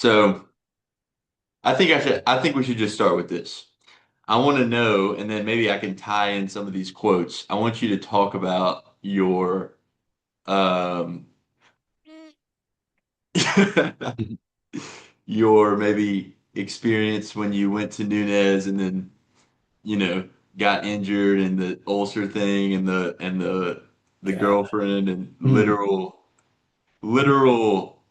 So I think we should just start with this. I want to know, and then maybe I can tie in some of these quotes. I want you to talk about um your maybe experience when you went to Nunez and then, you know, got injured and the ulcer thing and the God. girlfriend and Hmm. literal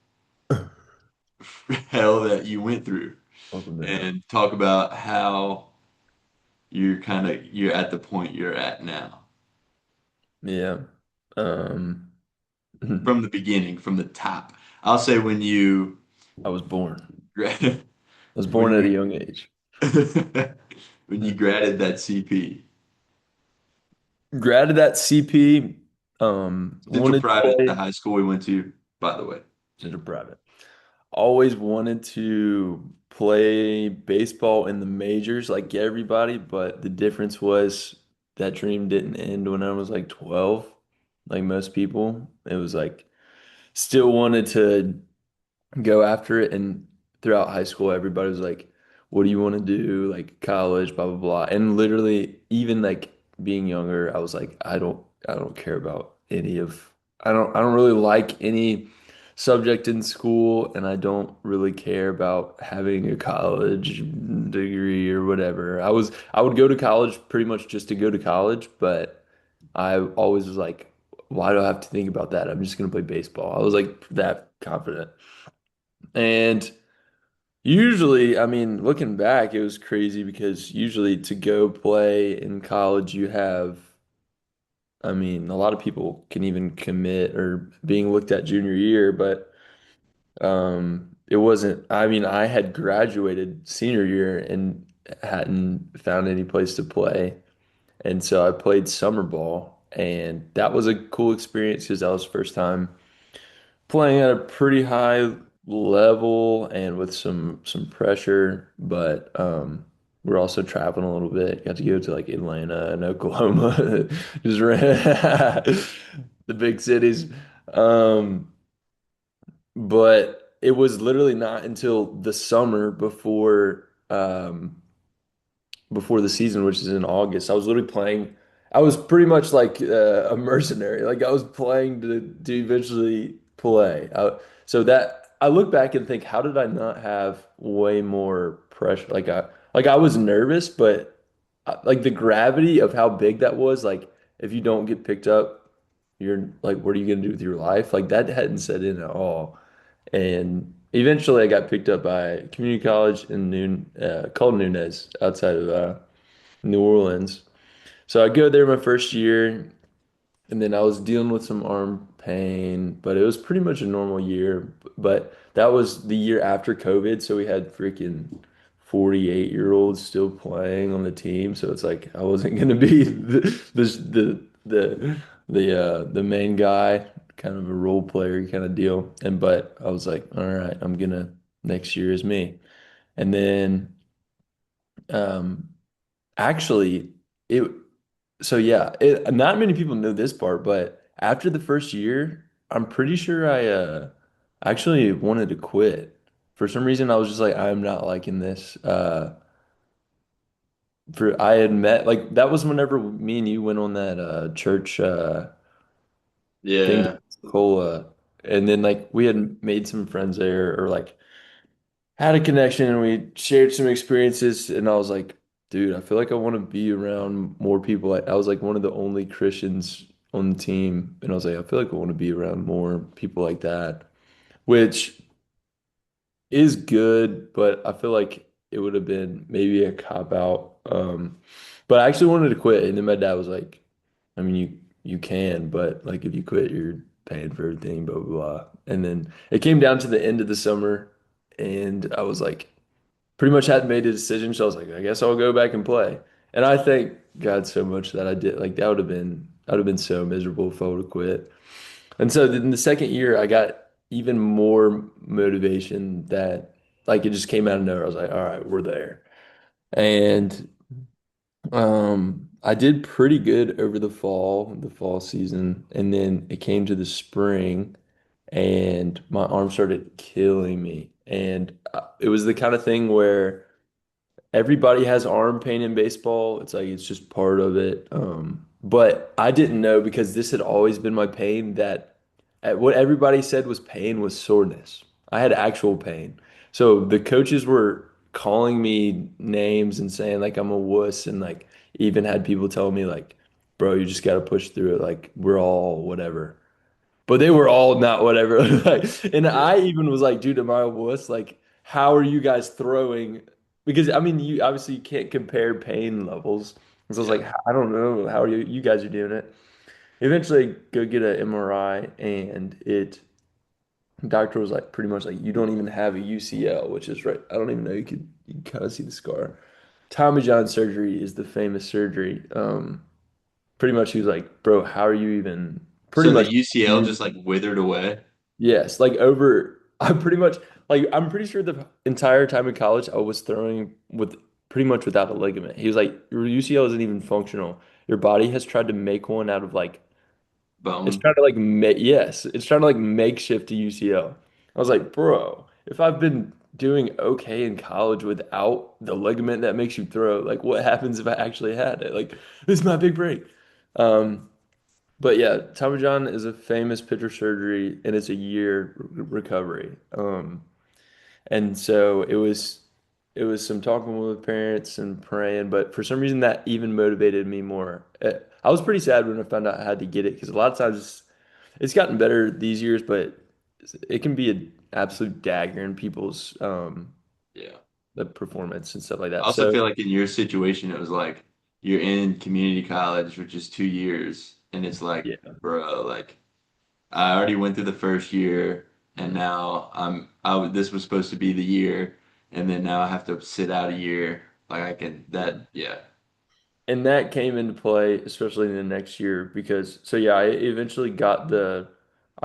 hell that you went through Welcome there. and talk about how you're at the point you're at now. Yeah. Um, I From the beginning, from the top. I'll say was born. gra- I was when born at a you young age. when you graded that CP. Graded at CP, Central wanted to Private, the play high school we went to, by the way. Central Private. Always wanted to play baseball in the majors like everybody, but the difference was that dream didn't end when I was like 12, like most people. It was like still wanted to go after it. And throughout high school, everybody was like, what do you want to do? Like college, blah, blah, blah. And literally, even like being younger, I was like, I don't care about I don't really like any subject in school, and I don't really care about having a college degree or whatever. I would go to college pretty much just to go to college, but I always was like, why do I have to think about that? I'm just gonna play baseball. I was like that confident. And usually, I mean, looking back, it was crazy because usually to go play in college, you have, I mean, a lot of people can even commit or being looked at junior year, but it wasn't, I mean, I had graduated senior year and hadn't found any place to play. And so I played summer ball, and that was a cool experience because that was the first time playing at a pretty high level and with some pressure, but we're also traveling a little bit. Got to go to like Atlanta and Oklahoma, just ran the big cities. Um, but it was literally not until the summer before the season, which is in August. I was literally playing. I was pretty much like a mercenary. Like I was playing to eventually play. So that I look back and think, how did I not have way more pressure? Like I was nervous, but like the gravity of how big that was. Like if you don't get picked up, you're like, what are you gonna do with your life? Like that hadn't set in at all. And eventually, I got picked up by community college in called Nunez outside of New Orleans. So I go there my first year, and then I was dealing with some arm pain, but it was pretty much a normal year. But that was the year after COVID, so we had freaking 48-year-olds still playing on the team. So it's like I wasn't gonna be the main guy, kind of a role player kind of deal. And but I was like, all right, I'm gonna next year is me. And then um actually it so yeah, not many people know this part, but after the first year, I'm pretty sure I actually wanted to quit. For some reason, I was just like, I'm not liking this. For I had met like that was whenever me and you went on that church thing to Yeah. Pensacola, and then like we had made some friends there, or like had a connection, and we shared some experiences, and I was like, dude, I feel like I want to be around more people. I was like one of the only Christians on the team, and I was like, I feel like I want to be around more people like that, which is good, but I feel like it would have been maybe a cop out. But I actually wanted to quit, and then my dad was like, I mean, you can, but like if you quit, you're paying for everything, blah blah blah. And then it came down to the end of the summer, and I was like, pretty much hadn't made a decision, so I was like, I guess I'll go back and play. And I thank God so much that I did. Like that would have been so miserable if I would have quit. And so then the second year, I got even more motivation that like it just came out of nowhere. I was like, all right, we're there. And I did pretty good over the fall season, and then it came to the spring, and my arm started killing me. And it was the kind of thing where everybody has arm pain in baseball. It's like it's just part of it. But I didn't know because this had always been my pain that what everybody said was pain was soreness. I had actual pain. So the coaches were calling me names and saying like I'm a wuss and like even had people tell me like, bro, you just got to push through it. Like we're all whatever. But they were all not whatever. Like, and Yeah, I even was like, dude, am I a wuss? Like, how are you guys throwing? Because I mean, you obviously can't compare pain levels. And so I was yeah. like, I don't know how you guys are doing it. Eventually, go get an MRI, and the doctor was like, pretty much like, you don't even have a UCL, which is right. I don't even know. You can kind of see the scar. Tommy John surgery is the famous surgery. Pretty much, he was like, bro, how are you even? Pretty So the much. UCL just like withered away. Yes, like over, I'm pretty much like I'm pretty sure the entire time in college I was throwing with pretty much without a ligament. He was like, your UCL isn't even functional. Your body has tried to make one out of like it's Bone. trying to like make yes, it's trying to like makeshift a UCL. I was like, bro, if I've been doing okay in college without the ligament that makes you throw, like what happens if I actually had it? Like this is my big break. Um, but yeah, Tommy John is a famous pitcher surgery, and it's a year recovery. And so it was some talking with parents and praying, but for some reason that even motivated me more. I was pretty sad when I found out I had to get it because a lot of times it's gotten better these years, but it can be an absolute dagger in people's Yeah. the performance and stuff like I that. also So feel like in your situation, it was like you're in community college, which is 2 years, and it's like, yeah. bro, like I already went through the first year, and Mm. now this was supposed to be the year, and then now I have to sit out a year. Like I can that, yeah, And that came into play, especially in the next year, because so yeah, I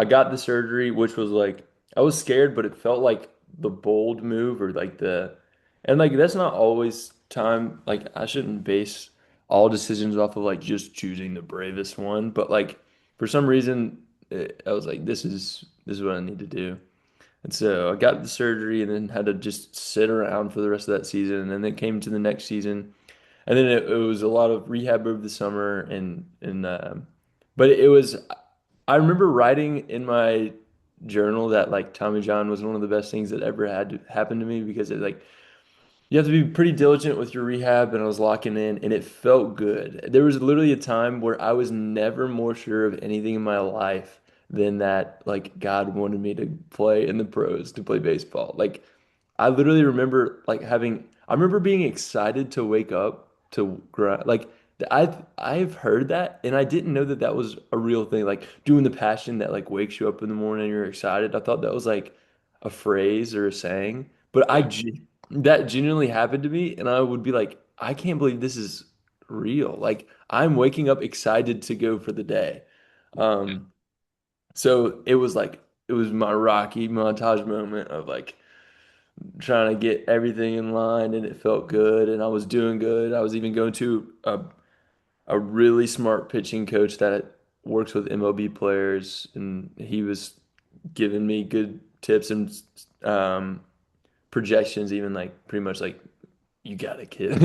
got the surgery, which was like I was scared, but it felt like the bold move or like and like that's not always time. Like I shouldn't base all decisions off of like just choosing the bravest one, but like for some reason I was like, this is what I need to do. And so I got the surgery and then had to just sit around for the rest of that season. And then it came to the next season. And then it was a lot of rehab over the summer but it was I remember writing in my journal that like Tommy John was one of the best things that ever had to happen to me because it like you have to be pretty diligent with your rehab, and I was locking in, and it felt good. There was literally a time where I was never more sure of anything in my life than that, like, God wanted me to play in the pros, to play baseball. Like, I literally remember, like, I remember being excited to wake up to grind. Like, I've heard that, and I didn't know that that was a real thing. Like, doing the passion that, like, wakes you up in the morning and you're excited. I thought that was, like, a phrase or a saying. But yeah, that genuinely happened to me, and I would be like, I can't believe this is real. Like I'm waking up excited to go for the day. yeah, Um, so it was my Rocky montage moment of like trying to get everything in line, and it felt good, and I was doing good. I was even going to a really smart pitching coach that works with MLB players, and he was giving me good tips and um, projections, even like pretty much like you got a kid.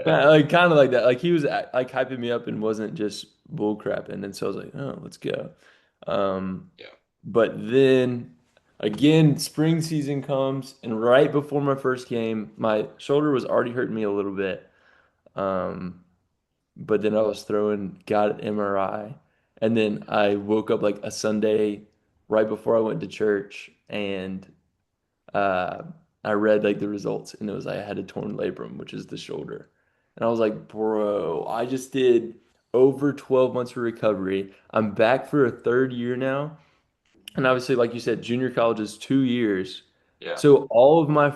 Like kind of like that. Like he was like hyping me up and wasn't just bull crapping. And so I was like, oh, let's go. Um, yeah, but then again, spring season comes, and right before my first game, my shoulder was already hurting me a little bit. Um, but then I was throwing, got an MRI, and then I woke up like a Sunday right before I went to church, and uh, I read like the results, and it was I had a torn labrum, which is the shoulder. And I was like, bro, I just did over 12 months of recovery. I'm back for a third year now. And obviously, like you said, junior college is 2 years. yeah, So all of my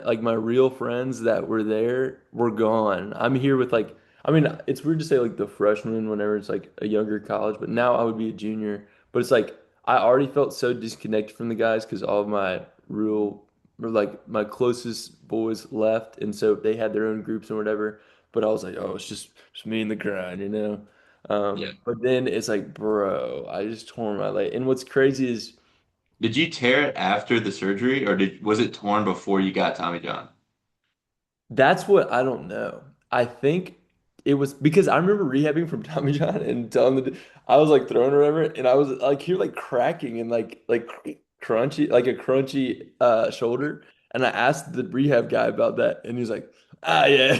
like my real friends that were there were gone. I'm here with like, I mean, it's weird to say like the freshman whenever it's like a younger college, but now I would be a junior. But it's like I already felt so disconnected from the guys because all of my real or like my closest boys left, and so they had their own groups and whatever. But I was like, oh, it's just me and the grind, you know. yeah, But then it's like, bro, I just tore my leg. And what's crazy is Did you tear it after the surgery, or was it torn before you got Tommy John? That's what I don't know. I think it was because I remember rehabbing from Tommy John and telling I was like throwing or whatever, and I was like here like cracking and like crunchy, like a crunchy shoulder. And I asked the rehab guy about that, and he was like, "Ah, yeah,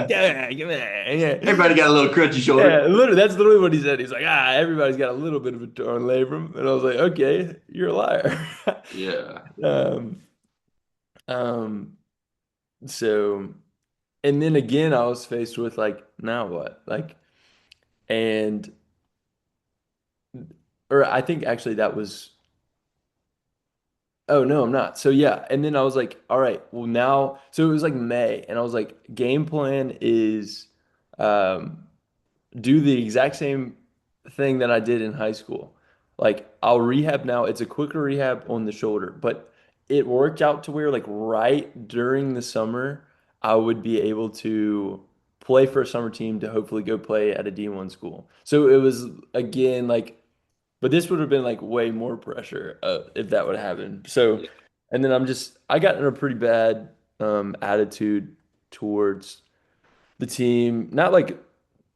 yeah, yeah." Everybody got a little crunchy Yeah, shoulder. literally, that's literally what he said. He's like, "Ah, everybody's got a little bit of a torn labrum," and I was like, "Okay, you're a liar." Yeah. Um, um, so. And then again, I was faced with like, now what? Like, and, or I think actually that was, oh no, I'm not. So yeah. And then I was like, all right, well now, so it was like May, and I was like, game plan is um, do the exact same thing that I did in high school. Like, I'll rehab now. It's a quicker rehab on the shoulder, but it worked out to where like right during the summer, I would be able to play for a summer team to hopefully go play at a D1 school. So it was again like, but this would have been like way more pressure if that would have happened. So, Yeah. and then I got in a pretty bad attitude towards the team. Not like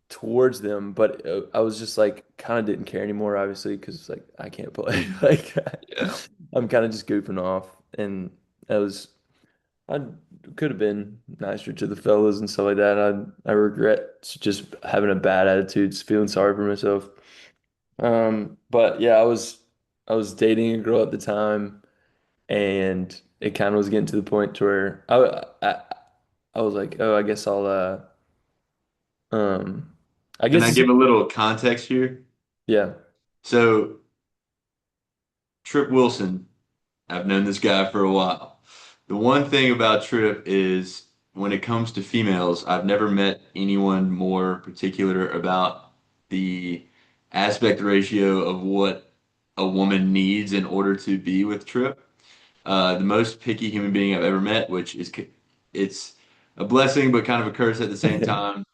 towards them, but I was just like kind of didn't care anymore, obviously, because like I can't play. Like Yeah. I'm kind of just goofing off, and I was I could have been nicer to the fellas and stuff like that. I regret just having a bad attitude, just feeling sorry for myself. But yeah, I was dating a girl at the time, and it kind of was getting to the point to where I was like, oh, I guess um I Can guess I it's give a little context here? yeah. So, Trip Wilson, I've known this guy for a while. The one thing about Trip is when it comes to females, I've never met anyone more particular about the aspect ratio of what a woman needs in order to be with Trip. The most picky human being I've ever met, which is it's a blessing but kind of a curse at the same time.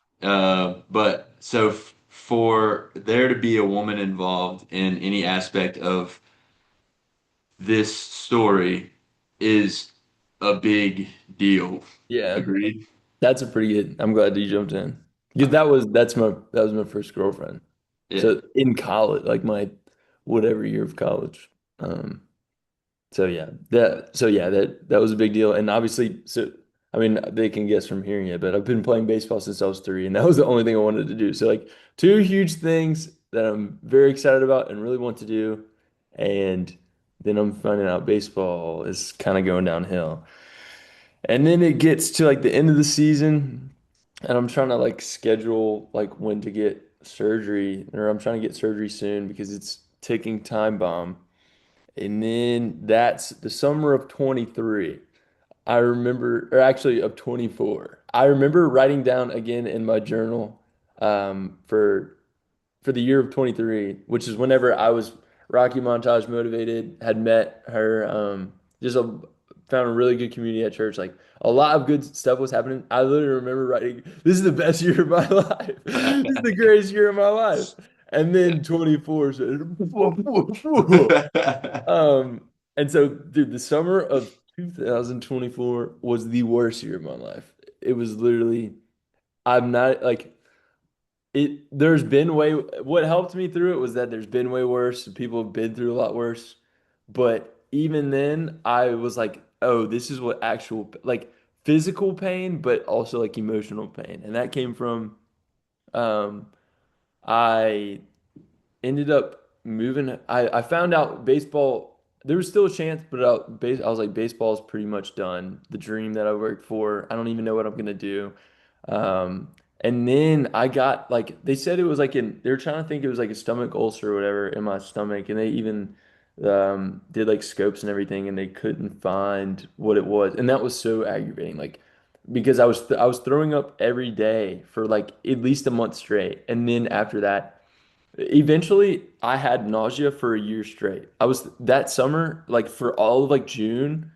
But so for there to be a woman involved in any aspect of this story is a big deal. Yeah, Agreed? that's a pretty good. I'm glad you jumped in because Okay. that was my first girlfriend. Yeah. So in college, like my whatever year of college. Um, that was a big deal. And obviously, so I mean, they can guess from hearing it, but I've been playing baseball since I was 3, and that was the only thing I wanted to do. So like two huge things that I'm very excited about and really want to do, and then I'm finding out baseball is kind of going downhill. And then it gets to like the end of the season, and I'm trying to like schedule like when to get surgery, or I'm trying to get surgery soon because it's ticking time bomb. And then that's the summer of 23. I remember, or actually of 24. I remember writing down again in my journal for the year of 23, which is whenever I was Rocky Montage motivated, had met her, found a really good community at church. Like a lot of good stuff was happening. I literally remember writing, "This is the best year of my life. This is the greatest year of my life." And then 24 said, um, and so, dude, the summer of 2024 was the worst year of my life. It was literally, I'm not like it. There's been way, what helped me through it was that there's been way worse. People have been through a lot worse. But even then, I was like, oh, this is what actual, like physical pain, but also like emotional pain. And that came from, um, I ended up moving. I found out baseball, there was still a chance, but I was like, baseball is pretty much done. The dream that I worked for, I don't even know what I'm gonna do. And then I got like, they said it was like they were trying to think it was like a stomach ulcer or whatever in my stomach. And they even did like scopes and everything, and they couldn't find what it was. And that was so aggravating. Like, because I was throwing up every day for like at least a month straight. And then after that, eventually, I had nausea for a year straight. I was that summer, like for all of like June,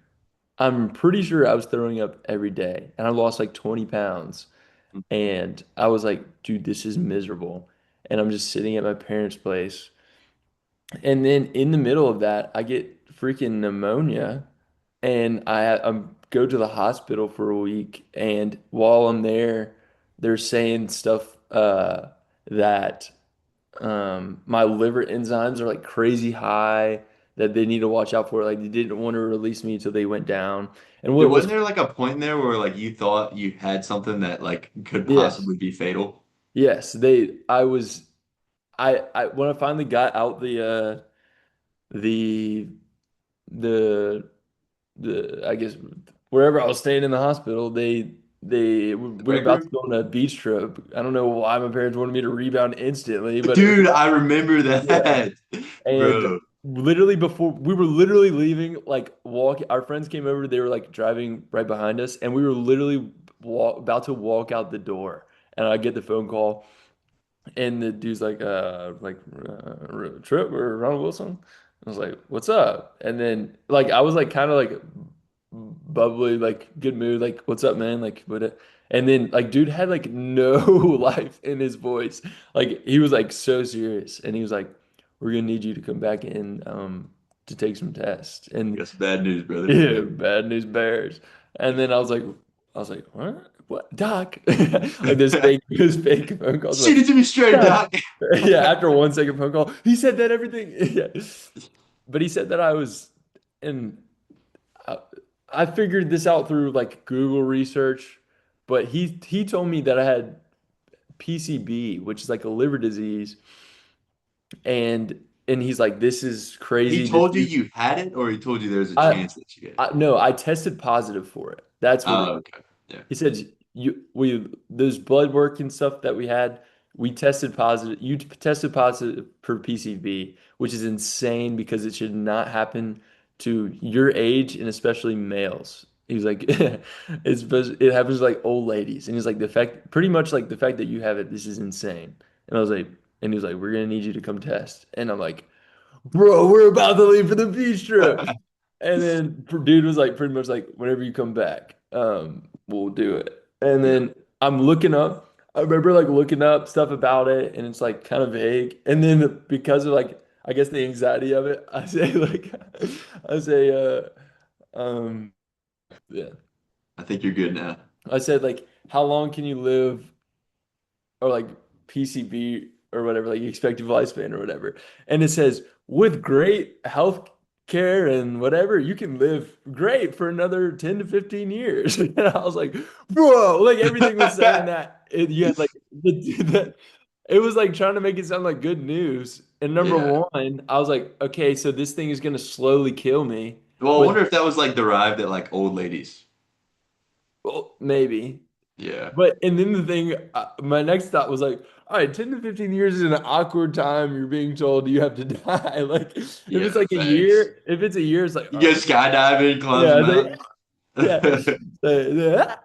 I'm pretty sure I was throwing up every day, and I lost like 20 pounds. And I was like, dude, this is miserable. And I'm just sitting at my parents' place, And then in the middle of that, I get freaking pneumonia, and I go to the hospital for a week. And while I'm there, they're saying stuff that my liver enzymes are like crazy high, that they need to watch out for. Like they didn't want to release me until they went down. And Dude, what was wasn't there like a point in there where like you thought you had something that like could yes, possibly be fatal? yes, I when I finally got out the the I guess wherever I was staying in the hospital, The we were break about to room? go on a beach trip. I don't know why my parents wanted me to rebound instantly, but it was Dude, I remember yeah. that. And Bro. literally before we were literally leaving, like walk, our friends came over. They were like driving right behind us, and we were literally about to walk out the door, and I get the phone call. And the dude's Trip or Ronald Wilson. I was like, what's up? And then like I was like kind of like bubbly, like good mood, like what's up, man? Like what? And then like dude had like no life in his voice. Like he was like so serious, and he was like, we're gonna need you to come back in to take some tests. And Got some bad news, brother. yeah, bad news bears. And then I was like, what? What, Doc? Like this fake phone calls. Shoot Like, it to me straight, Doc. Doc. Yeah. After 1 second phone call, he said that everything. Yeah, but he said that I was, and I, I figured this out through like Google research. But he told me that I had PCB, which is like a liver disease, and he's like, this is He crazy. This told you you had it, or he told you there's a I, chance that you get it? I no, I tested positive for it. That's what Oh, okay. Yeah. he said. We those blood work and stuff that we had, we tested positive. You tested positive for PCV, which is insane because it should not happen to your age and especially males. He was like, it happens to like old ladies, and he's like pretty much like the fact that you have it. This is insane. And I was like, and he was like, we're gonna need you to come test. And I'm like, bro, we're about to leave for the beach trip. And then dude was like pretty much like whenever you come back, we'll do it. And Yeah. then I'm looking up, I remember like looking up stuff about it and it's like kind of vague. And then because of like I guess the anxiety of it, I say like I say yeah. I think you're good now. I said like how long can you live or like PCB or whatever, like expected lifespan or whatever. And it says, with great health care and whatever, you can live great for another 10 to 15 years. And I was like, bro, like everything was saying that you had like it was like trying to make it sound like good news. And number Yeah. one, I was like, okay, so this thing is gonna slowly kill me. Well, I But wonder if that was like derived at like old ladies. well, maybe. Yeah. But and then the thing, my next thought was like, all right, 10 to 15 years is an awkward time. You're being told you have to die. Like, if it's Yeah, like a thanks. year, if it's a year, it's like, You all go right, skydiving, climb yeah, some it's like, mountains. yeah.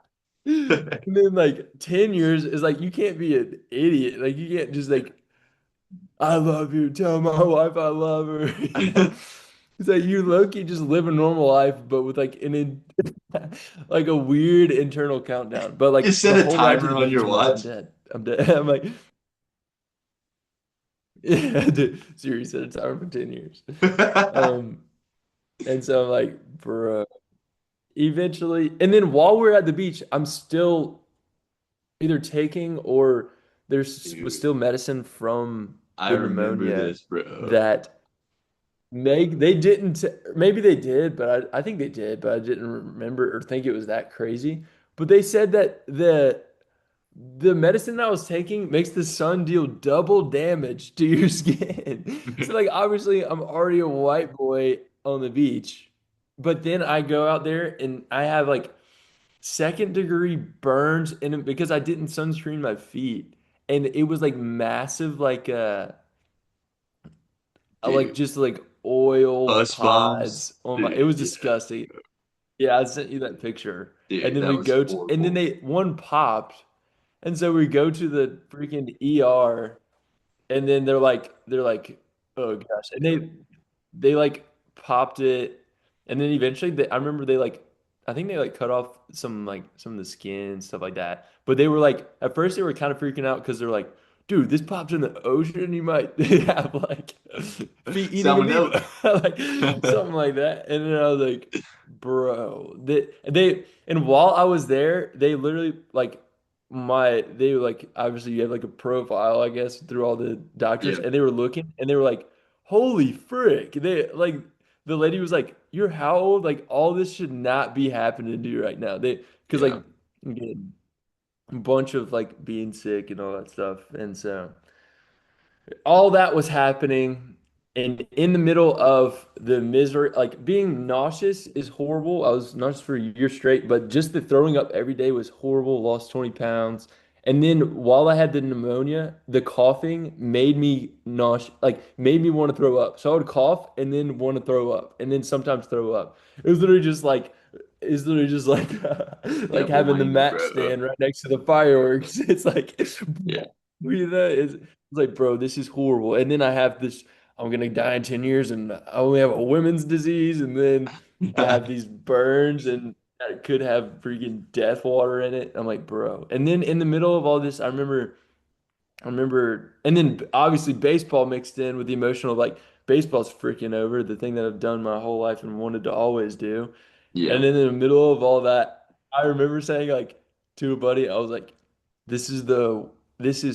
And then like 10 years is like, you can't be an idiot. Like, you can't just like, I love you. Tell my wife I love her. You know? It's like you low-key just live a normal life, but with like like a weird internal countdown. But You like set the a whole ride to timer the on beach, your I'm like, I'm watch. dead. I'm dead. I'm like, yeah, dude. Siri set a timer for 10 years. Um, and so I'm like, bro, eventually, and then while we're at the beach, I'm still either taking or was Dude, still medicine from I the remember pneumonia this, bro. that they didn't maybe they did, but I think they did, but I didn't remember or think it was that crazy. But they said that the medicine I was taking makes the sun deal double damage to your skin. So like obviously I'm already a white boy on the beach, but then I go out there and I have like second degree burns in it because I didn't sunscreen my feet. And it was like massive like Dude, just like oil bus bombs. pods on my it Dude, was yeah. disgusting. Yeah, I sent you that picture. And Dude, then that we was go to and then horrible. they one popped. And so we go to the freaking ER, and then they're like, oh gosh, and they like popped it, and then eventually I remember they like, I think they like cut off some of the skin and stuff like that. But they were like, at first they were kind of freaking out because they're like, dude, this pops in the ocean. You might have like feet eating Salmonella. amoeba, like something like that. And then I was like, bro, and while I was there, they literally like they were like, obviously you have like a profile, I guess, through all the doctors, Yeah, and they were looking and they were like, holy frick. They like, the lady was like, you're how old? Like, all this should not be happening to you right now. Because like, yeah. again, a bunch of like being sick and all that stuff. And so all that was happening, and in the middle of the misery, like being nauseous is horrible. I was nauseous for a year straight, but just the throwing up every day was horrible. Lost 20 pounds. And then while I had the pneumonia, the coughing made me nauseous, like made me want to throw up. So I would cough and then want to throw up and then sometimes throw up. It was literally just like it's literally just like like Double having the whammy, match bro. stand right next to the fireworks. It's like Yeah. you know, it's like, bro, this is horrible. And then I have this, I'm gonna die in 10 years and I only have a women's disease, and then I have these burns and that could have freaking death water in it. I'm like, bro. And then in the middle of all this, I remember, and then obviously baseball mixed in with the emotional, like baseball's freaking over, the thing that I've done my whole life and wanted to always do. And Yeah. then in the middle of all that, I remember saying like to a buddy, I was like, this is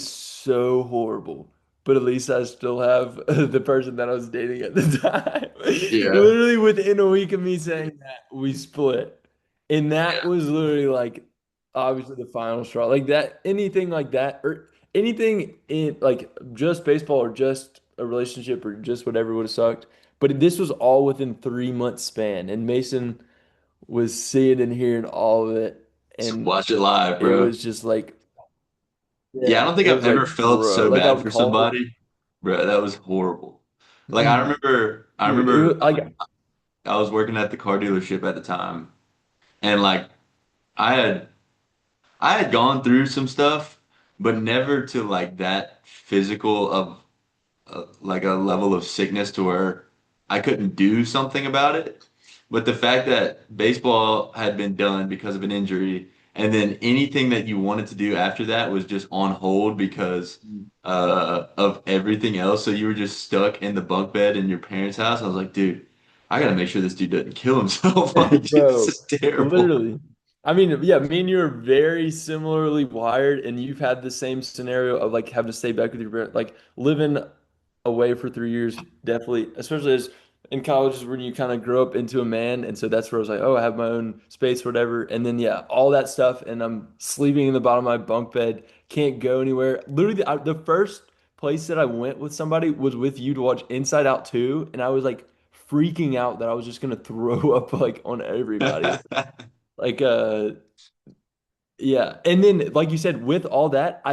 so horrible. But at least I still have the person that I was dating at the time. Yeah. Literally within a week of me saying that, we split. And that Yeah. was literally like obviously the final straw. Like that, anything like that, or anything in like just baseball or just a relationship or just whatever would have sucked. But this was all within 3 month span. And Mason was seeing and hearing all of it, and Watch it live, it bro. was just like, Yeah, I yeah, don't think it I've was ever like, felt bro, so like I bad would for call, somebody. Bro, that was horrible. Like dude, I it was remember like, I was working at the car dealership at the time, and like I had I had gone through some stuff, but never to like that physical of like a level of sickness to where I couldn't do something about it. But the fact that baseball had been done because of an injury, and then anything that you wanted to do after that was just on hold because of everything else. So you were just stuck in the bunk bed in your parents' house. I was like, dude, I gotta make sure this dude doesn't kill himself. Like, dude, this bro, is terrible. literally. I mean, yeah, me and you are very similarly wired, and you've had the same scenario of like having to stay back with your parents, like living away for 3 years, definitely, especially as in college is when you kind of grow up into a man, and so that's where I was like, oh, I have my own space, whatever, and then yeah, all that stuff, and I'm sleeping in the bottom of my bunk bed, can't go anywhere. Literally, the first place that I went with somebody was with you to watch Inside Out 2, and I was like freaking out that I was just gonna throw up like on everybody. Like yeah. And then like you said, with all that, we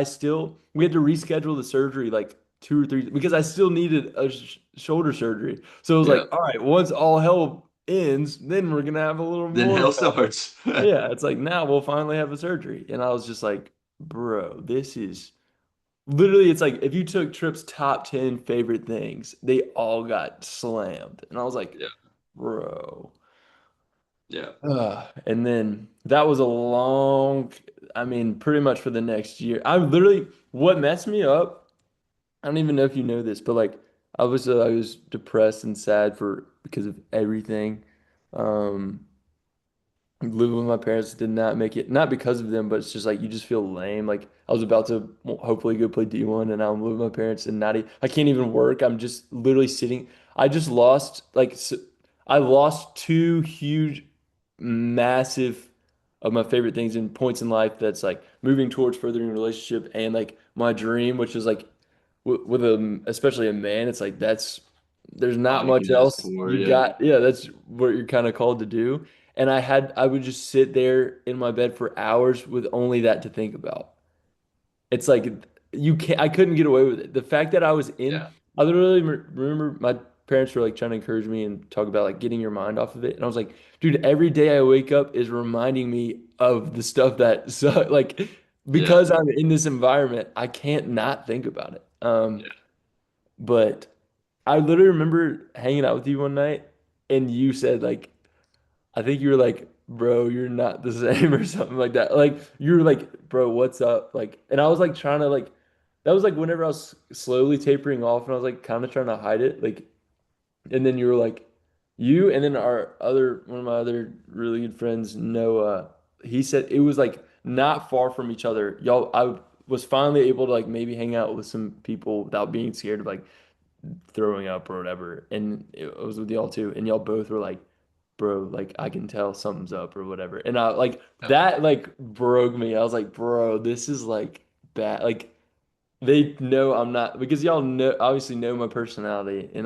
had to reschedule the surgery like 2 or 3 because I still needed a shoulder surgery. So it was Yeah. like, all right, once all hell ends, then we're gonna have a little Then more hell fun. starts. Yeah, it's like now we'll finally have a surgery. And I was just like, bro, this is literally, it's like if you took Tripp's top 10 favorite things, they all got slammed. And I was like, Yeah. bro. Yeah. And then that was a long, I mean, pretty much for the next year. What messed me up, I don't even know if you know this, but like I was depressed and sad because of everything. Um, Living with my parents did not make it, not because of them, but it's just like you just feel lame. Like I was about to hopefully go play D1 and now I'm living with my parents and I can't even work. I'm just literally sitting. I just lost I lost two huge, massive of my favorite things and points in life that's like moving towards furthering a relationship and like my dream, which is like with especially a man, it's like there's All not you much can ask else for. you Yeah. got. Yeah, that's what you're kind of called to do. And I would just sit there in my bed for hours with only that to think about. It's like I couldn't get away with it. The fact that Yeah. I literally remember my parents were like trying to encourage me and talk about like getting your mind off of it. And I was like, dude, every day I wake up is reminding me of the stuff that so like Yeah. because I'm in this environment, I can't not think about it. Yeah. But I literally remember hanging out with you one night and you said like I think you were like, bro, you're not the same or something like that. Like you were like, bro, what's up? Like, and I was like trying to like that was like whenever I was slowly tapering off and I was like kind of trying to hide it. Like, and then you were like, you and then our other one of my other really good friends, Noah, he said it was like not far from each other. Y'all, I was finally able to like maybe hang out with some people without being scared of like throwing up or whatever. And it was with y'all too. And y'all both were like, bro, like I can tell something's up or whatever. And I like that like broke me. I was like, bro, this is like bad. Like they know I'm not because y'all know obviously know my personality, and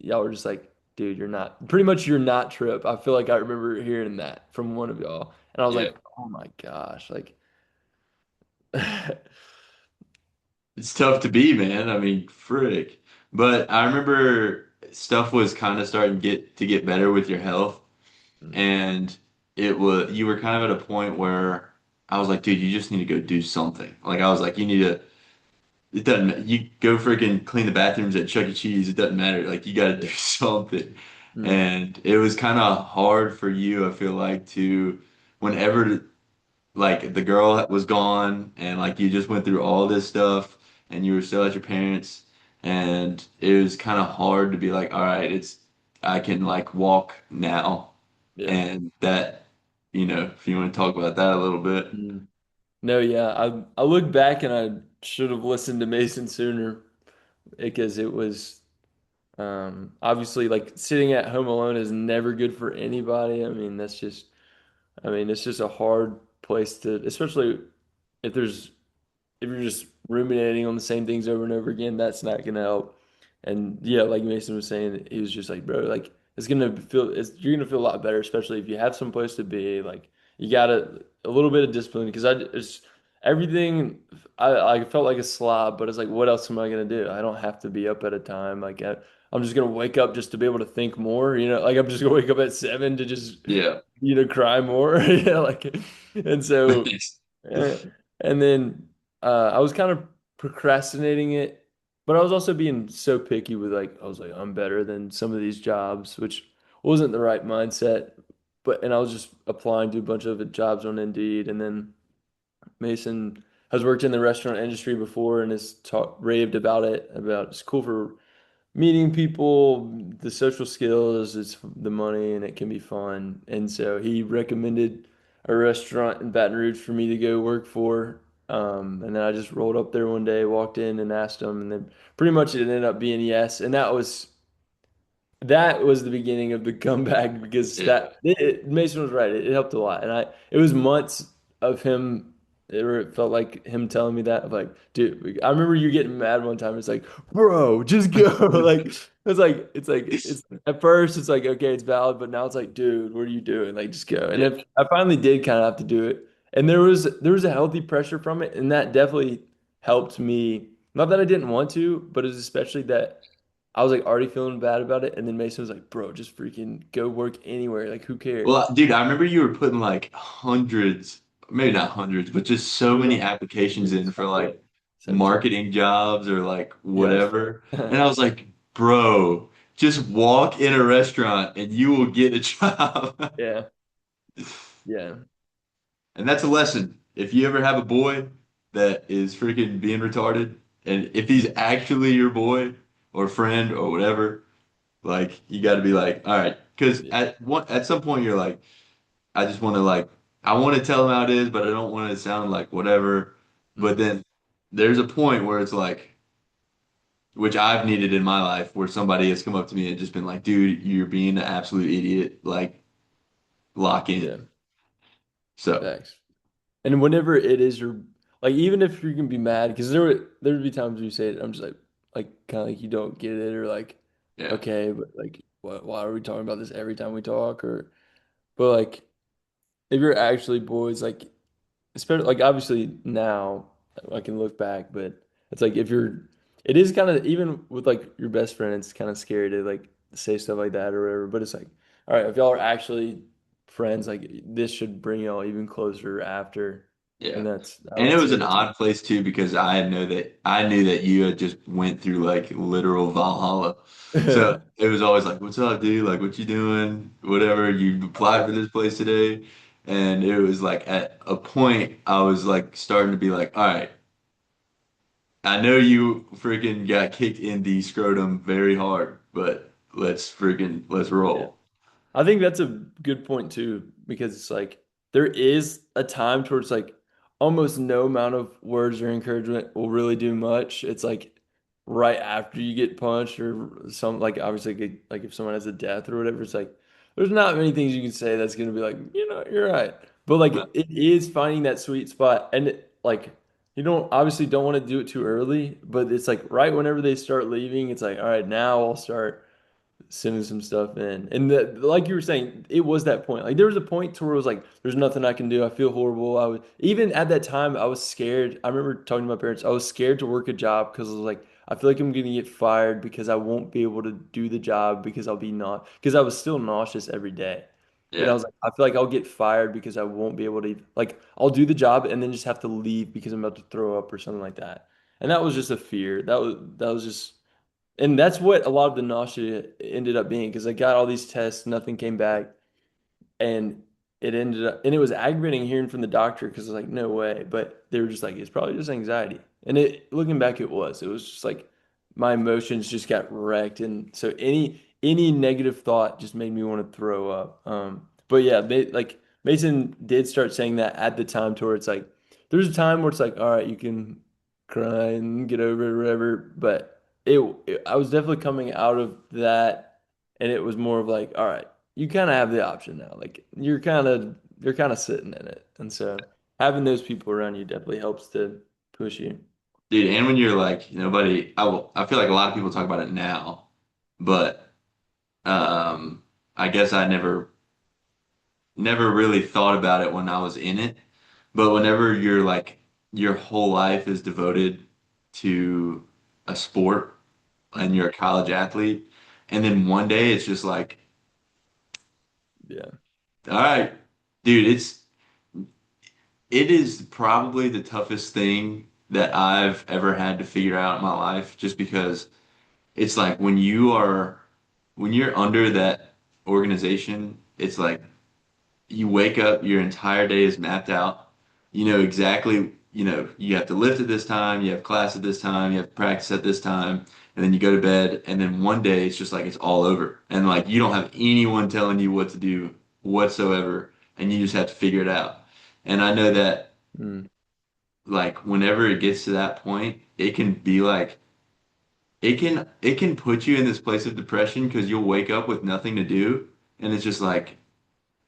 y'all were just like, dude, you're not pretty much you're not Trip. I feel like I remember hearing that from one of y'all, and I was Yeah. like, oh my gosh, like, It's tough to be, man. I mean, frick. But I remember stuff was kind of starting to get better with your health, and it was you were kind of at a point where I was like, dude, you just need to go do something. Like I was like, you need to. It doesn't. You go freaking clean the bathrooms at Chuck E. Cheese. It doesn't matter. Like you got to do yeah, something. mm, And it was kind of hard for you, I feel like, to whenever like the girl was gone and like you just went through all this stuff and you were still at your parents and it was kind of hard to be like, all right, it's I can like walk now. yeah. And that, if you want to talk about that a little bit. Mm. No, yeah, I look back and I should have listened to Mason sooner because it was obviously like sitting at home alone is never good for anybody. I mean, that's just I mean, it's just a hard place to, especially if there's if you're just ruminating on the same things over and over again, that's not gonna help. And yeah, like Mason was saying, he was just like, bro, like you're gonna feel a lot better, especially if you have some place to be. Like you got a little bit of discipline because it's everything. I felt like a slob, but it's like, what else am I gonna do? I don't have to be up at a time. I'm just gonna wake up just to be able to think more. Like I'm just gonna wake up at 7 to just Yeah. cry more. Like and so. eh, And then I was kind of procrastinating it, but I was also being so picky with like I was like I'm better than some of these jobs, which wasn't the right mindset. And I was just applying to a bunch of jobs on Indeed, and then Mason has worked in the restaurant industry before and has raved about it, about it's cool for meeting people, the social skills, it's the money, and it can be fun. And so he recommended a restaurant in Baton Rouge for me to go work for. And then I just rolled up there one day, walked in and asked him, and then pretty much it ended up being yes. And that was the beginning of the comeback because Yeah. Mason was right. It helped a lot, and it was months of him. It felt like him telling me that, of like, dude, I remember you getting mad one time. It's like, bro, just go. Like, it's at first it's like, okay, it's valid, but now it's like, dude, what are you doing? Like, just go. And Yeah. if I finally did kind of have to do it, and there was a healthy pressure from it, and that definitely helped me. Not that I didn't want to, but it was especially that. I was like already feeling bad about it, and then Mason was like, "Bro, just freaking go work anywhere. Like, who cares?" Well, dude, I remember you were putting like hundreds, maybe not hundreds, but just It so was many applications in hundreds. for Yeah, like 17. marketing jobs or like Yes. whatever. And I was like, bro, just walk in a restaurant and you will get a job. Yeah. Yeah. And that's a lesson. If you ever have a boy that is freaking being retarded, and if he's actually your boy or friend or whatever, like you got to be like, all right, because Yeah. at some point you're like, I just want to like, I want to tell him how it is, but I don't want it to sound like whatever. But Mm. then there's a point where it's like, which I've needed in my life, where somebody has come up to me and just been like, dude, you're being an absolute idiot. Like, lock Yeah. in. So, Facts. And whenever it is your like, even if you can be mad, because there would be times where you say it, I'm just like kind of like you don't get it, or like, yeah, okay, but like, why are we talking about this every time we talk? But like, if you're actually boys, like. Especially like obviously now I can look back, but it's like it is kind of even with like your best friend, it's kind of scary to like say stuff like that or whatever. But it's like, all right, if y'all are actually friends, like this should bring y'all even closer after, yeah. and I And it would was say an that's odd place too because I knew that you had just went through like literal Valhalla. So it was always like, "What's up, dude? Like, what you doing? Whatever. You applied for this place today." And it was like at a point I was like starting to be like, "All right, I know you freaking got kicked in the scrotum very hard, but let's Yeah. roll. I think that's a good point too, because it's like there is a time towards like almost no amount of words or encouragement will really do much. It's like right after you get punched or some like obviously like if someone has a death or whatever, it's like there's not many things you can say that's gonna be like, you're right. But like it is finding that sweet spot and like you don't want to do it too early, but it's like right whenever they start leaving, it's like, all right, now I'll start sending some stuff in. And like you were saying, it was that point. Like there was a point to where it was like, there's nothing I can do. I feel horrible. I was even at that time, I was scared. I remember talking to my parents. I was scared to work a job because I was like, I feel like I'm gonna get fired because I won't be able to do the job because I'll be not because I was still nauseous every day. And I Yeah. was like, I feel like I'll get fired because I won't be able to like I'll do the job and then just have to leave because I'm about to throw up or something like that. And that was just a fear. That was just and that's what a lot of the nausea ended up being because I got all these tests, nothing came back and it ended up and it was aggravating hearing from the doctor because I was like no way, but they were just like it's probably just anxiety, and it looking back it was just like my emotions just got wrecked, and so any negative thought just made me want to throw up. But yeah, like Mason did start saying that at the time to where it's like there's a time where it's like all right, you can cry and get over it or whatever, but I was definitely coming out of that and it was more of like all right, you kind of have the option now. Like you're kind of sitting in it, and so having those people around you definitely helps to push you. Dude, and when you're like nobody, I feel like a lot of people talk about it now, but I guess I never really thought about it when I was in it. But whenever you're like your whole life is devoted to a sport and you're a college athlete, and then one day it's just like, Yeah, all right, dude, it is probably the toughest thing that I've ever had to figure out in my life, just because it's like when you're under that organization, it's like you wake up, your entire day is mapped out. You know exactly, you have to lift at this time, you have class at this time, you have practice at this time, and then you go to bed, and then one day it's just like it's all over. And like you don't have anyone telling you what to do whatsoever, and you just have to figure it out. And I know that mm, like whenever it gets to that point, it can be like it can put you in this place of depression because you'll wake up with nothing to do, and it's just like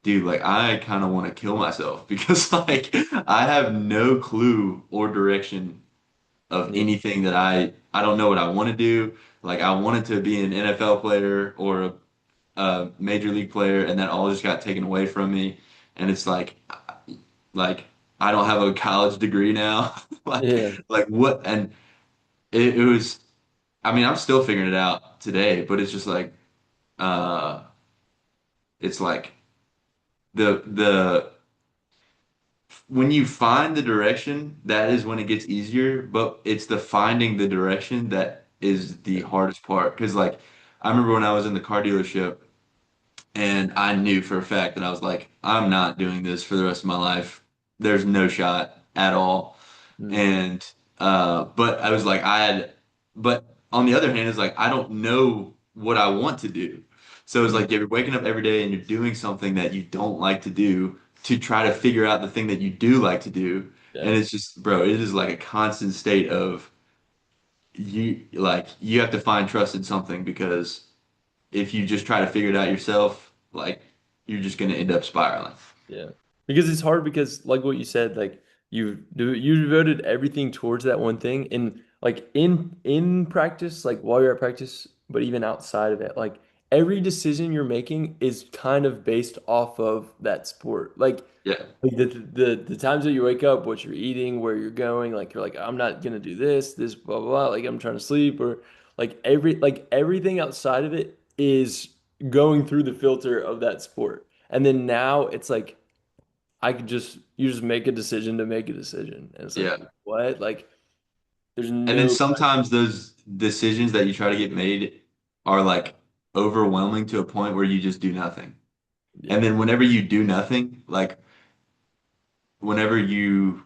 dude, like I kind of want to kill myself because like I have no clue or direction of yeah, anything that I don't know what I want to do. Like I wanted to be an NFL player or a major league player, and that all just got taken away from me. And it's like I don't have a college degree now. yeah, Like what? And it was. I mean, I'm still figuring it out today, but it's just like uh, it's like the when you find the direction, that is when it gets easier, but it's the finding the direction that is the hardest part. Because, like, I remember when I was in the car dealership and I knew for a fact that I was like, I'm not doing this for the rest of my life. There's no shot at all. mm, And, but I was like, but on the other hand, it's like, I don't know what I want to do. So it's mm, like you're waking up every day and you're doing something that you don't like to do to try to figure out the thing that you do like to do. And yeah, it's just, bro, it is like a constant state of you have to find trust in something because if you just try to figure it out yourself, like you're just gonna end up spiraling. yeah. Because it's hard because like what you said, like you devoted everything towards that one thing, and like in practice, like while you're at practice, but even outside of it, like every decision you're making is kind of based off of that sport. Yeah, Like the times that you wake up, what you're eating, where you're going, like you're like, I'm not gonna do this, blah blah blah. Like I'm trying to sleep, or like everything outside of it is going through the filter of that sport. And then now it's like you just make a decision to make a decision. And it's like, yeah. what? Like there's And then no sometimes those decisions that you try to get made are like overwhelming to a point where you just do nothing. And yeah, then whenever you do nothing, like whenever you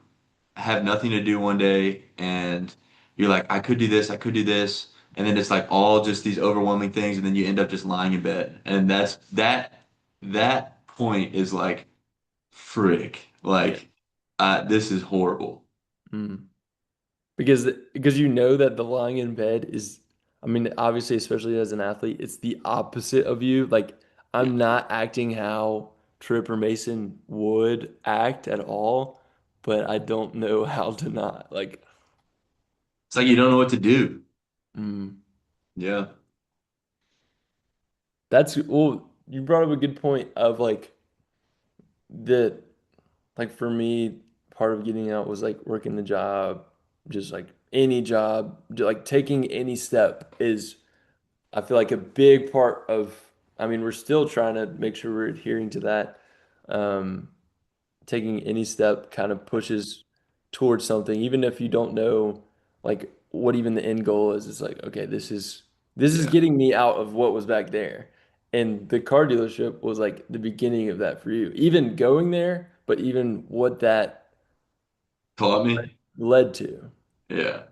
have nothing to do one day and you're like, I could do this, I could do this, and then it's like all just these overwhelming things, and then you end up just lying in bed. And that point is like, frick, Yeah. like, this is horrible. Mm. Because you know that the lying in bed is, I mean, obviously, especially as an athlete, it's the opposite of you. Like, Yeah. I'm not acting how Tripp or Mason would act at all, but I don't know how to not. Like, It's like you don't know what to do. mm, Yeah. that's, well, you brought up a good point of like that, like for me, part of getting out was like working the job, just like any job, like taking any step is I feel like a big part of, I mean, we're still trying to make sure we're adhering to that. Um, Taking any step kind of pushes towards something, even if you don't know like what even the end goal is. It's like, okay, this is Yeah. getting me out of what was back there. And the car dealership was like the beginning of that for you. Even going there, but even what that Taught me. led to. Yeah. Yeah.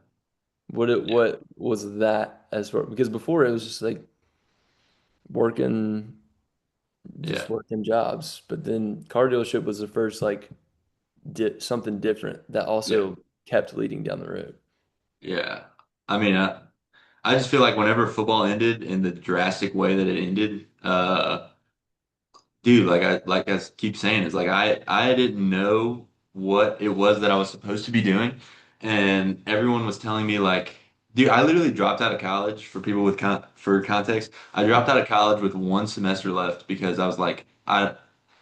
What was that as far because before it was just like working just Yeah. working jobs. But then car dealership was the first like di something different that Yeah. also kept leading down the road. Yeah. I mean, I just feel like whenever football ended in the drastic way that it ended, dude, like I keep saying, it's like I didn't know what it was that I was supposed to be doing, and everyone was telling me like, dude, I literally dropped out of college for people with for context. I dropped out of college with one semester left because I was like,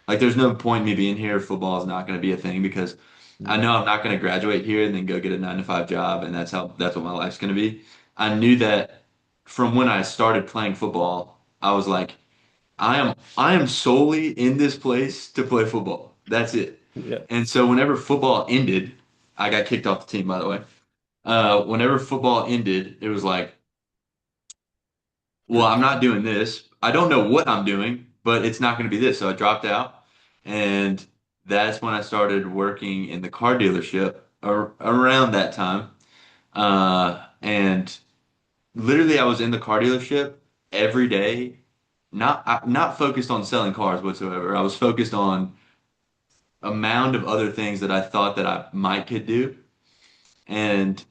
there's no point in me being here. Football is not going to be a thing because I Mm. know I'm not going to graduate here and then go get a 9 to 5 job, and that's what my life's going to be. I knew that from when I started playing football, I was like, I am solely in this place to play football. That's it. Yeah. And so whenever football ended, I got kicked off the team, by the way. Whenever football ended, it was like, well, I'm not doing this. I don't know what I'm doing, but it's not going to be this. So I dropped out, and that's when I started working in the car dealership around that time. And literally, I was in the car dealership every day, not focused on selling cars whatsoever. I was focused on a mound of other things that I thought that I might could do, and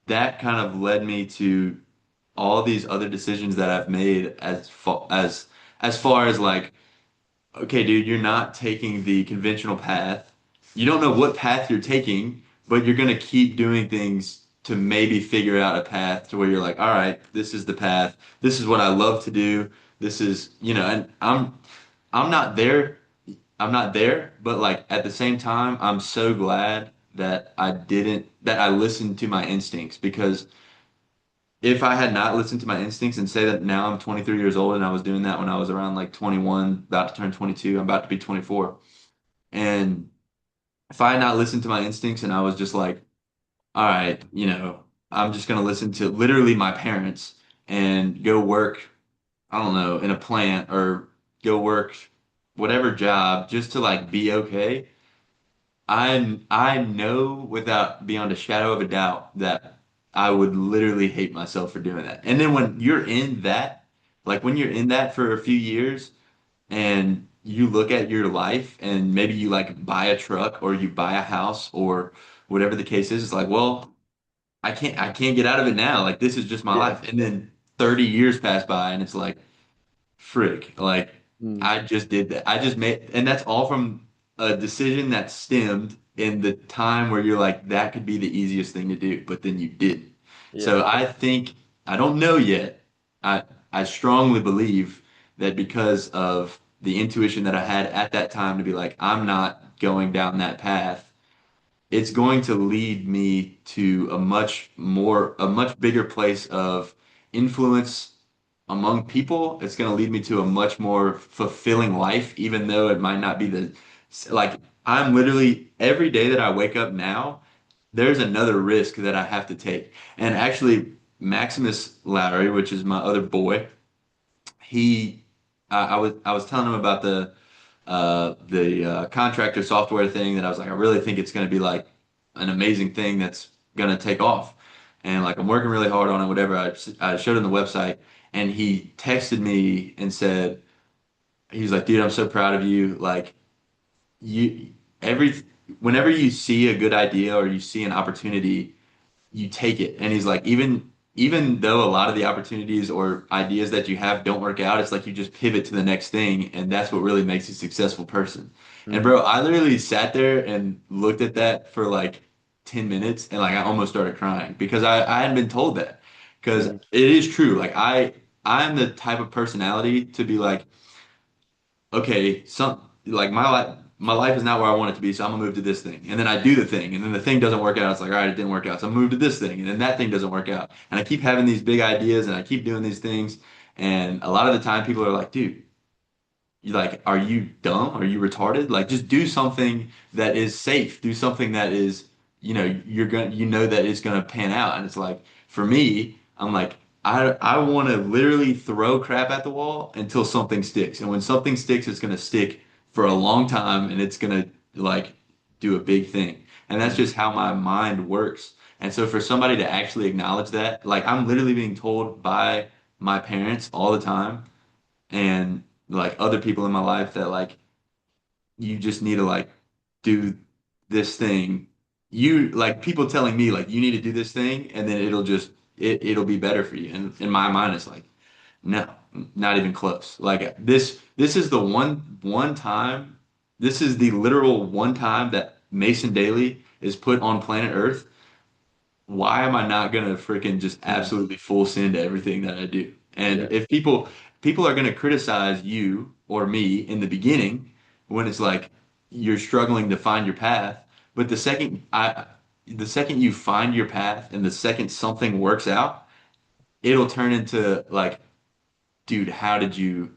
that kind of led me to all these other decisions that I've made as far as like, okay, dude, you're not taking the conventional path. You don't know what path you're taking, but you're gonna keep doing things to maybe figure out a path to where you're like, all right, this is the path. This is what I love to do. This is, and I'm not there. I'm not there, but like at the same time, I'm so glad that I listened to my instincts because if I had not listened to my instincts and say that now I'm 23 years old and I was doing that when I was around like 21, about to turn 22, I'm about to be 24. And if I had not listened to my instincts and I was just like, all right, I'm just going to listen to literally my parents and go work, I don't know, in a plant or go work whatever job just to like be okay. I know without beyond a shadow of a doubt that I would literally hate myself for doing that. And then when you're in that, like when you're in that for a few years and you look at your life and maybe you like buy a truck or you buy a house or whatever the case is, it's like, well, I can't get out of it now. Like this is just my Yeah. life. And then 30 years pass by and it's like, frick, like Mm. I just did that. I just made, and that's all from a decision that stemmed in the time where you're like, that could be the easiest thing to do, but then you didn't. Yeah. So I think, I don't know yet. I I strongly believe that because of the intuition that I had at that time to be like, I'm not going down that path, it's going to lead me to a much bigger place of influence among people. It's going to lead me to a much more fulfilling life, even though it might not be like, I'm literally every day that I wake up now, there's another risk that I have to take. And actually, Maximus Lowry, which is my other boy, he, I was telling him about the contractor software thing that I was like, I really think it's going to be like an amazing thing that's going to take off. and like I'm working really hard on it, whatever. I showed him the website, and he texted me and said, he's like, dude, I'm so proud of you. Like you, every whenever you see a good idea or you see an opportunity, you take it. And he's like, even though a lot of the opportunities or ideas that you have don't work out, it's like you just pivot to the next thing, and that's what really makes you a successful person. And Mm, bro, I literally sat there and looked at that for like 10 minutes and like I almost started crying because I hadn't been told that. Because mm, it is true. Like I'm the type of personality to be like, okay, my life is not where I want it to be, so I'm gonna move to this thing. And then I do the thing, and then the thing doesn't work out. It's like, all right, it didn't work out. So I move to this thing, and then that thing doesn't work out. And I keep having these big ideas and I keep doing these things. And a lot of the time people are like, dude, you like, are you dumb? Are you retarded? Like, just do something that is safe. Do something that is, you know that it's gonna pan out. And it's like, for me, I'm like, I want to literally throw crap at the wall until something sticks. And when something sticks, it's gonna stick for a long time, and it's gonna like do a big thing. And that's mm. just how my mind works. And so for somebody to actually acknowledge that, like, I'm literally being told by my parents all the time and like other people in my life that like you just need to like do this thing. You like people telling me like you need to do this thing and then it'll be better for you. And in my mind it's like no, not even close. Like this is the one time, this is the literal one time that Mason Dailey is put on planet Earth. Why am I not gonna freaking just Mm. absolutely full send to everything that I do? Yeah. And if people are gonna criticize you or me in the beginning when it's like you're struggling to find your path, but the second you find your path and the second something works out, it'll turn into like, dude, how did you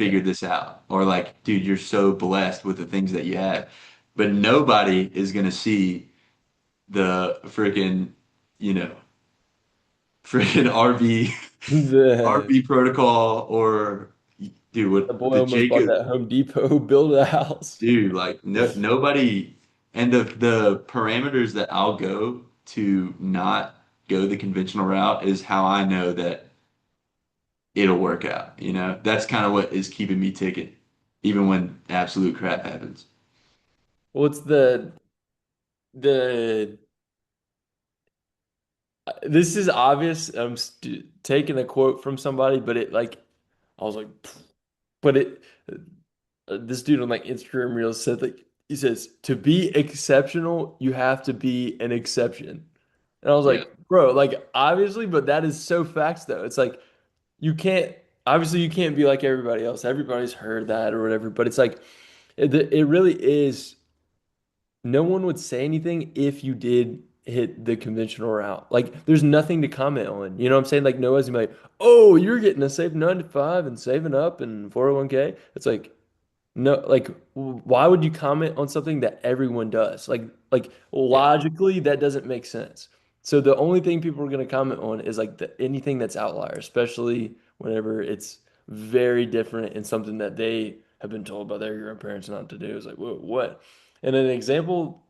Yeah. figure this out? Or like, dude, you're so blessed with the things that you have. But nobody is gonna see the freaking, you know, freaking RV The RV protocol or dude the what boy the almost bought Jacob that Home Depot, build a house. dude like nobody and the parameters that I'll go to not go the conventional route is how I know that it'll work out, you know? That's kind of what is keeping me ticking even when absolute crap happens. What's the this is obvious. I'm st taking a quote from somebody, but it like I was like, "Pfft." But it this dude on like Instagram Reels said like he says to be exceptional, you have to be an exception. And I was Yeah. like, bro, like obviously, but that is so facts though. It's like you can't obviously you can't be like everybody else. Everybody's heard that or whatever, but it's like it really is. No one would say anything if you did hit the conventional route. Like, there's nothing to comment on. You know what I'm saying? Like, no one's gonna be like, oh, you're getting a safe 9 to 5 and saving up and 401k. It's like, no, like, why would you comment on something that everyone does? Like Yeah. logically, that doesn't make sense. So the only thing people are gonna comment on is like anything that's outlier, especially whenever it's very different and something that they have been told by their grandparents not to do. It's like, whoa, what? And an example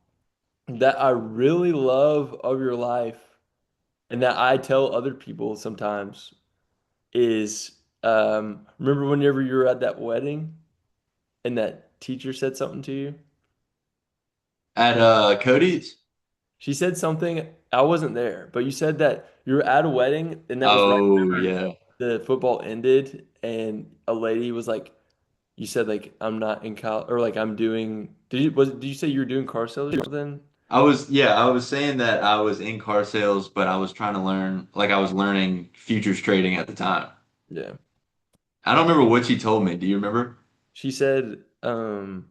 that I really love of your life and that I tell other people sometimes is remember whenever you were at that wedding and that teacher said something to you? At Cody's? She said something, I wasn't there, but you said that you were at a wedding and that was right Oh whenever yeah. the football ended and a lady was like, you said like I'm not in college or like I'm doing did you say you were doing car sales or something? I was saying that I was in car sales, but I was trying to learn, like I was learning futures trading at the time. Yeah. I don't remember what she told me. Do you remember? She said, you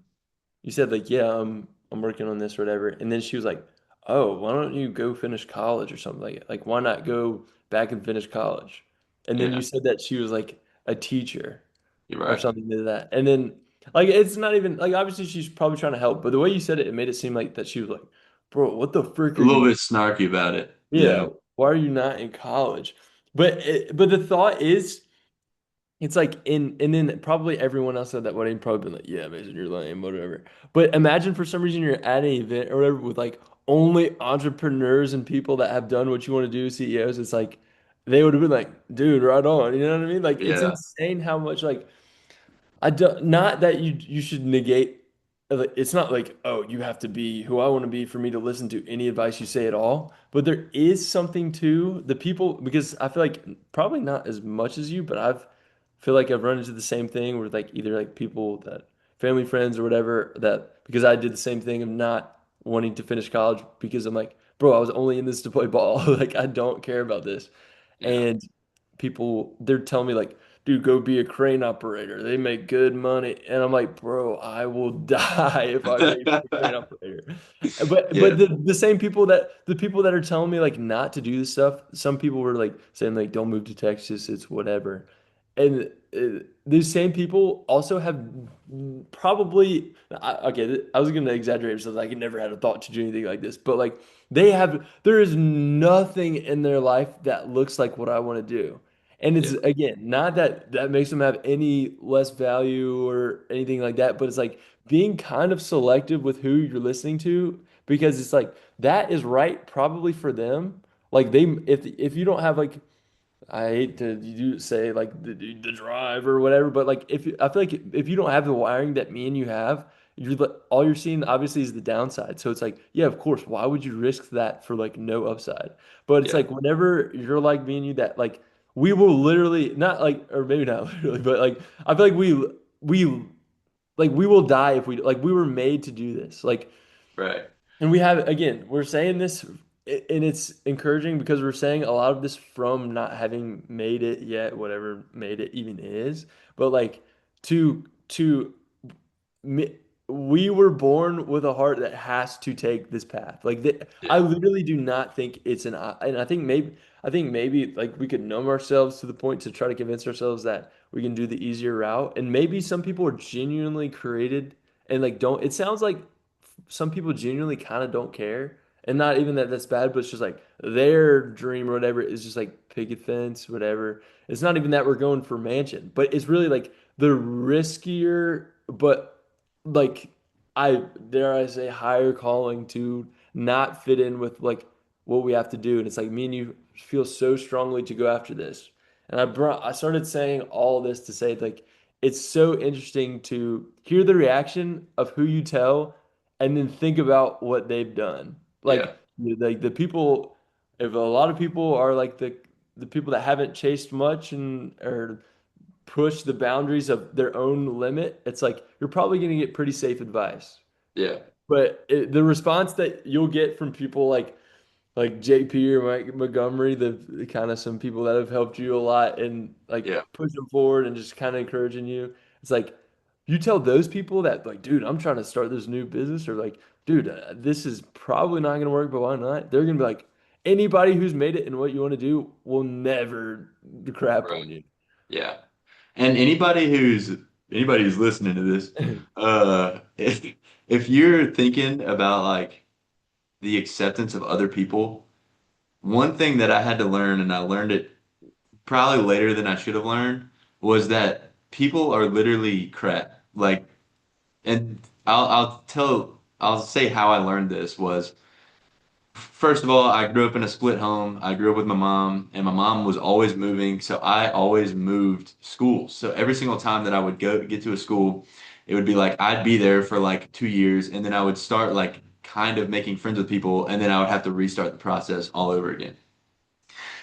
said like, yeah, I'm working on this or whatever. And then she was like, oh, why don't you go finish college or something like it? Like, why not go back and finish college? And then Yeah, you said that she was like a teacher you're or right. something to that. And then like it's not even like obviously she's probably trying to help, but the way you said it, it made it seem like that she was like, bro, what the frick A are little you? bit snarky about it. Yeah, Yeah. why are you not in college? But the thought is it's like in and then probably everyone else at that wedding probably been like, yeah, Mason, you're lame, whatever. But imagine for some reason you're at an event or whatever with like only entrepreneurs and people that have done what you want to do, CEOs, it's like they would have been like, dude, right on. You know what I mean? Like it's Yeah. insane how much like I don't, not that you should negate, like, it's not like, oh, you have to be who I want to be for me to listen to any advice you say at all. But there is something to the people, because I feel like probably not as much as you, but feel like I've run into the same thing with like either like people that family friends or whatever, that because I did the same thing of not wanting to finish college because I'm like, bro, I was only in this to play ball. Like I don't care about this. Yeah. And people, they're telling me like, dude, go be a crane operator. They make good money. And I'm like, bro, I will die if I be a crane operator. But Yeah. the same people that the people that are telling me like not to do this stuff, some people were like saying like don't move to Texas, it's whatever. And these same people also have probably okay, I was gonna exaggerate because I never had a thought to do anything like this, but like there is nothing in their life that looks like what I want to do. And it's Yeah. again, not that that makes them have any less value or anything like that, but it's like being kind of selective with who you're listening to because it's like that is right probably for them. Like they if you don't have like I hate to you say like the drive or whatever, but like I feel like if you don't have the wiring that me and you have, all you're seeing obviously is the downside. So it's like, yeah, of course, why would you risk that for like no upside? But it's Yeah. like whenever you're like me and you that like we will literally not like or maybe not literally, but like I feel like we like we will die if we like we were made to do this. Like Right. and we have, again, we're saying this and it's encouraging because we're saying a lot of this from not having made it yet, whatever made it even is. But like to me, we were born with a heart that has to take this path. Like I Yeah. literally do not think it's and I think maybe like we could numb ourselves to the point to try to convince ourselves that we can do the easier route. And maybe some people are genuinely created and like don't. It sounds like some people genuinely kind of don't care. And not even that that's bad, but it's just like their dream or whatever is just like picket fence, whatever. It's not even that we're going for mansion, but it's really like the riskier, but like I dare I say higher calling to not fit in with like what we have to do. And it's like me and you feel so strongly to go after this. And I started saying all this to say like it's so interesting to hear the reaction of who you tell and then think about what they've done. Yeah. Like the people, if a lot of people are like the people that haven't chased much and or push the boundaries of their own limit, it's like you're probably going to get pretty safe advice. Yeah. But the response that you'll get from people like JP or Mike Montgomery, the kind of some people that have helped you a lot and like Yeah. pushing forward and just kind of encouraging you. It's like you tell those people that like, dude, I'm trying to start this new business, or like, dude, this is probably not going to work, but why not? They're going to be like, anybody who's made it in what you want to do will never crap Right. on you. Yeah. And anybody who's listening to this, if you're thinking about like the acceptance of other people, one thing that I had to learn, and I learned it probably later than I should have learned, was that people are literally crap. Like, and I'll say how I learned this was. First of all, I grew up in a split home. I grew up with my mom, and my mom was always moving, so I always moved schools. So every single time that I would go get to a school, it would be like I'd be there for like 2 years, and then I would start like kind of making friends with people, and then I would have to restart the process all over again.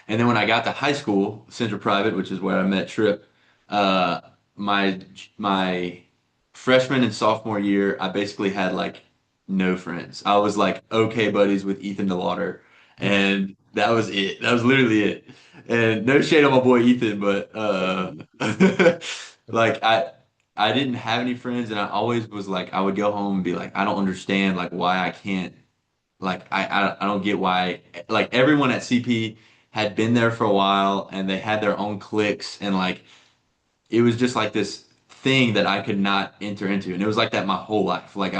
And then when I got to high school, Central Private, which is where I met Tripp, uh, my my freshman and sophomore year, I basically had like no friends. I was like okay buddies with Ethan DeLauder, and that was it. That was literally it. And no shade on my boy Ethan, but like I didn't have any friends, and I always was like I would go home and be like I don't understand like why I can't like I don't get why like everyone at CP had been there for a while and they had their own cliques and like it was just like this thing that I could not enter into and it was like that my whole life. Like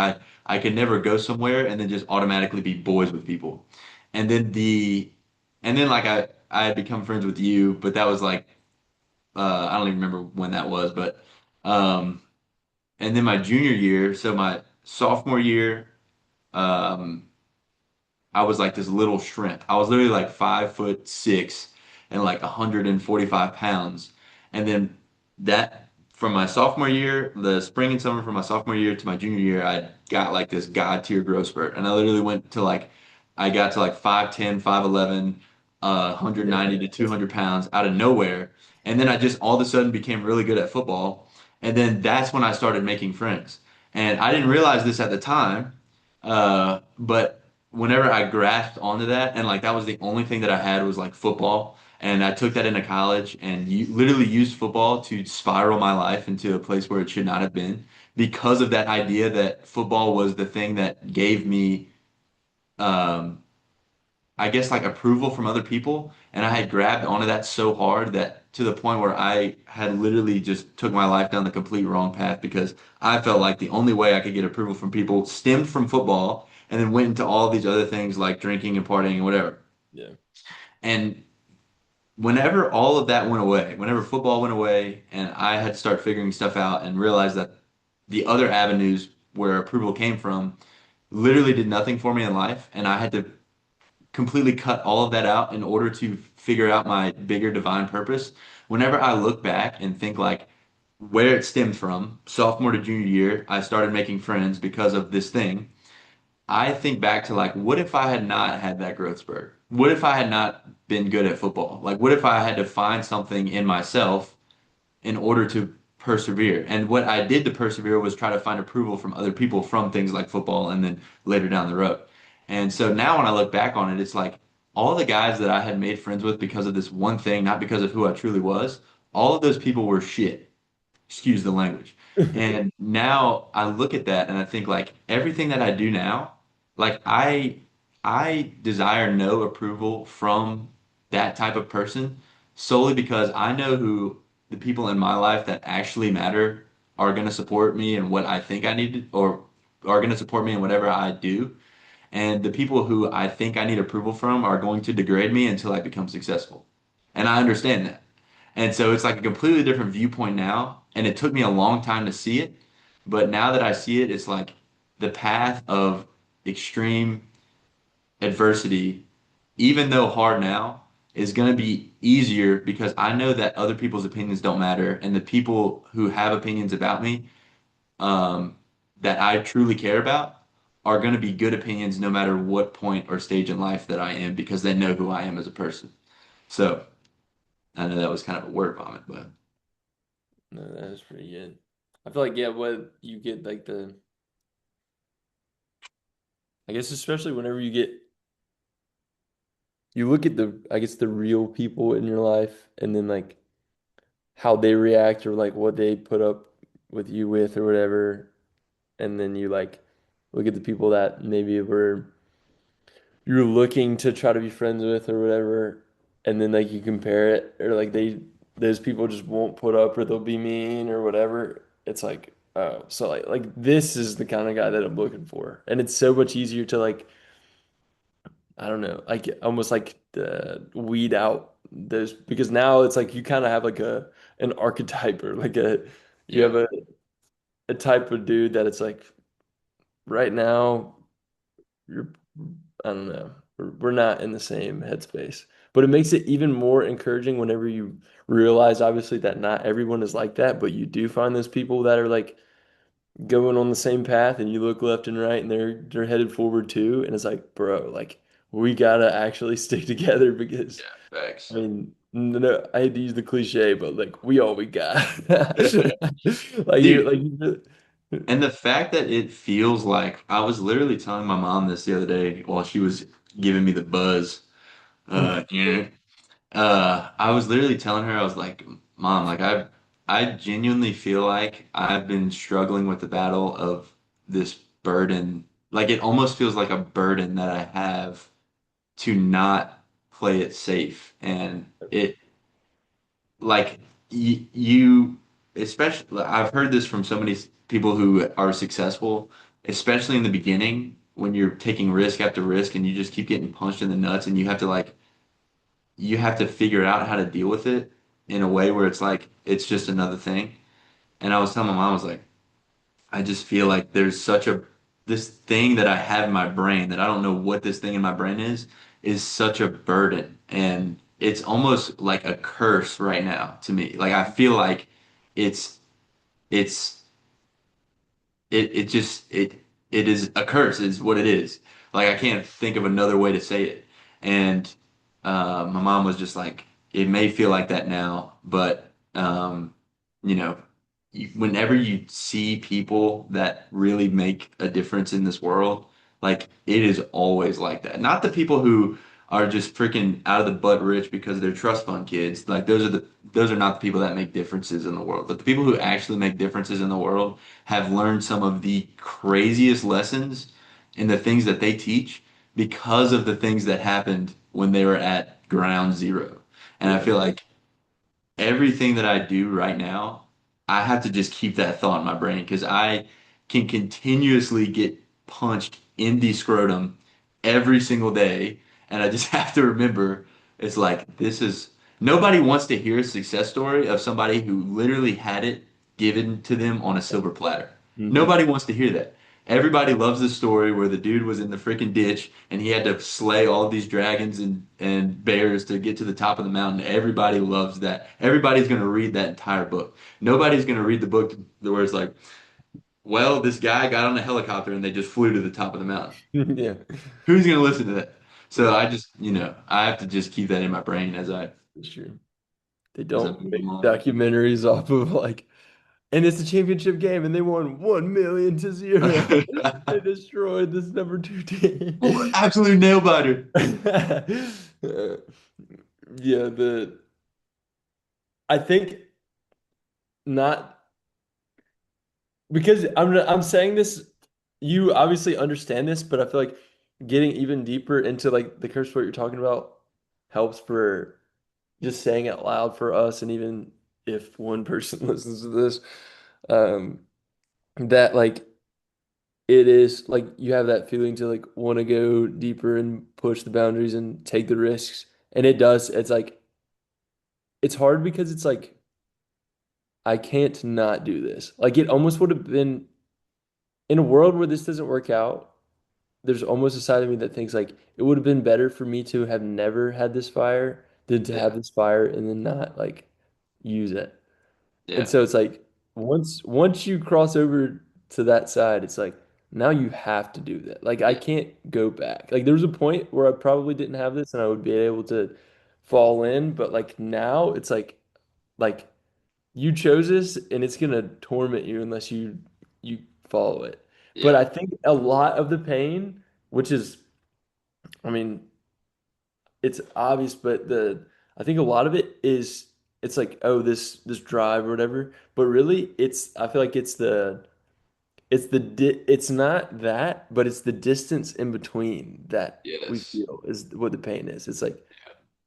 I could never go somewhere and then just automatically be boys with people. And then like I had become friends with you, but that was like I don't even remember when that was, but um and then my junior year, so my sophomore year um I was like this little shrimp. I was literally like 5'6" and like 145 pounds. And then that from my sophomore year, the spring and summer from my sophomore year to my junior year, I got like this god tier growth spurt. And I literally went to like I got to like 5'10", 5'11", Yeah, 190 to that's 200 pounds out of nowhere. And then I just all of a sudden became really good at football. And then that's when I started making friends. And I didn't realize this at the time, but whenever I grasped onto that, and like that was the only thing that I had was like football, and I took that into college and literally used football to spiral my life into a place where it should not have been because of that idea that football was the thing that gave me, um, I guess, like approval from other people. And I had grabbed onto that so hard that to the point where I had literally just took my life down the complete wrong path because I felt like the only way I could get approval from people stemmed from football and then went into all these other things like drinking and partying and whatever. yeah. And whenever all of that went away, whenever football went away and I had to start figuring stuff out and realized that the other avenues where approval came from literally did nothing for me in life and I had to completely cut all of that out in order to figure out my bigger divine purpose. Whenever I look back and think like where it stemmed from, sophomore to junior year, I started making friends because of this thing. I think back to like, what if I had not had that growth spurt? What if I had not been good at football? Like, what if I had to find something in myself in order to persevere? And what I did to persevere was try to find approval from other people from things like football and then later down the road. And so now when I look back on it, it's like all the guys that I had made friends with because of this one thing, not because of who I truly was, all of those people were shit. Excuse the language. And now I look at that and I think like everything that I do now, like I desire no approval from that type of person solely because I know who the people in my life that actually matter are going to support me in what I think I need to, or are going to support me in whatever I do. And the people who I think I need approval from are going to degrade me until I become successful. And I understand that. And so it's like a completely different viewpoint now. And it took me a long time to see it. But now that I see it, it's like the path of extreme adversity, even though hard now, is going to be easier because I know that other people's opinions don't matter. And the people who have opinions about me, um, that I truly care about are going to be good opinions no matter what point or stage in life that I am because they know who I am as a person. So I know that was kind of a word vomit, but No, that was pretty good. I feel like, yeah, what you get like I guess especially whenever you look at I guess the real people in your life and then like how they react or like what they put up with you with or whatever. And then you like look at the people that maybe you're looking to try to be friends with or whatever. And then like you compare it or like those people just won't put up or they'll be mean or whatever. It's like, oh, so like this is the kind of guy that I'm looking for. And it's so much easier to like I don't know, like almost like weed out those because now it's like you kind of have like an archetype or like you yeah. have a type of dude that it's like right now you're I don't know we're not in the same headspace, but it makes it even more encouraging whenever you realize obviously that not everyone is like that, but you do find those people that are like going on the same path and you look left and right and they're headed forward too and it's like bro like we gotta actually stick together because I Facts. mean no, I hate to use the cliche but like we all we got like you Dude, like you really- and the fact that it feels like I was literally telling my mom this the other day while she was giving me the buzz. You know, I was literally telling her, I was like, Mom, like I genuinely feel like I've been struggling with the battle of this burden. Like it almost feels like a burden that I have to not play it safe. And it like you especially I've heard this from so many people who are successful, especially in the beginning when you're taking risk after risk and you just keep getting punched in the nuts and you have to figure out how to deal with it in a way where it's like it's just another thing. And I was telling my mom, I was like, I just feel like there's such a this thing that I have in my brain that I don't know what this thing in my brain is such a burden. And it's almost like a curse right now to me. Like I feel like it's it's it just it is a curse is what it is. Like I can't think of another way to say it. And my mom was just like, it may feel like that now, but you know, whenever you see people that really make a difference in this world, like it is always like that. Not the people who are just freaking out of the butt rich because they're trust fund kids. Like those are not the people that make differences in the world. But the people who actually make differences in the world have learned some of the craziest lessons in the things that they teach because of the things that happened when they were at ground zero. And I Yeah. feel like everything that I do right now, I have to just keep that thought in my brain because I can continuously get punched in the scrotum every single day. And I just have to remember it's like, this is nobody wants to hear a success story of somebody who literally had it given to them on a silver platter. Hmm. Nobody wants to hear that. Everybody loves the story where the dude was in the freaking ditch and he had to slay all of these dragons and bears to get to the top of the mountain. Everybody loves that. Everybody's going to read that entire book. Nobody's going to read the book where it's like, well, this guy got on a helicopter and they just flew to the top of the mountain. Yeah. Who's going to listen to that? So Yeah, I just, I have to just keep that in my brain that's true. They as I don't move make along. documentaries off of like, and it's a championship game, and they won 1 million to 0. They destroyed this number two Oh, team. absolute nail biter. Yeah, I think not because I'm saying this. You obviously understand this, but I feel like getting even deeper into like the curse what you're talking about helps for just saying it loud for us, and even if one person listens to this, um, that like it is like you have that feeling to like want to go deeper and push the boundaries and take the risks, and it does. It's like it's hard because it's like I can't not do this. Like it almost would have been in a world where this doesn't work out. There's almost a side of me that thinks like it would have been better for me to have never had this fire than to have Yeah, this fire and then not like use it. And yeah, so it's like once you cross over to that side, it's like now you have to do that. Like I yeah, can't go back. Like there was a point where I probably didn't have this and I would be able to fall in, but like now it's like you chose this and it's gonna torment you unless you follow it. But I yeah, think a lot of the pain, which is I mean, it's obvious, but the I think a lot of it is it's like, oh, this drive or whatever. But really I feel like it's not that, but it's the distance in between that we yes, feel is what the pain is. It's like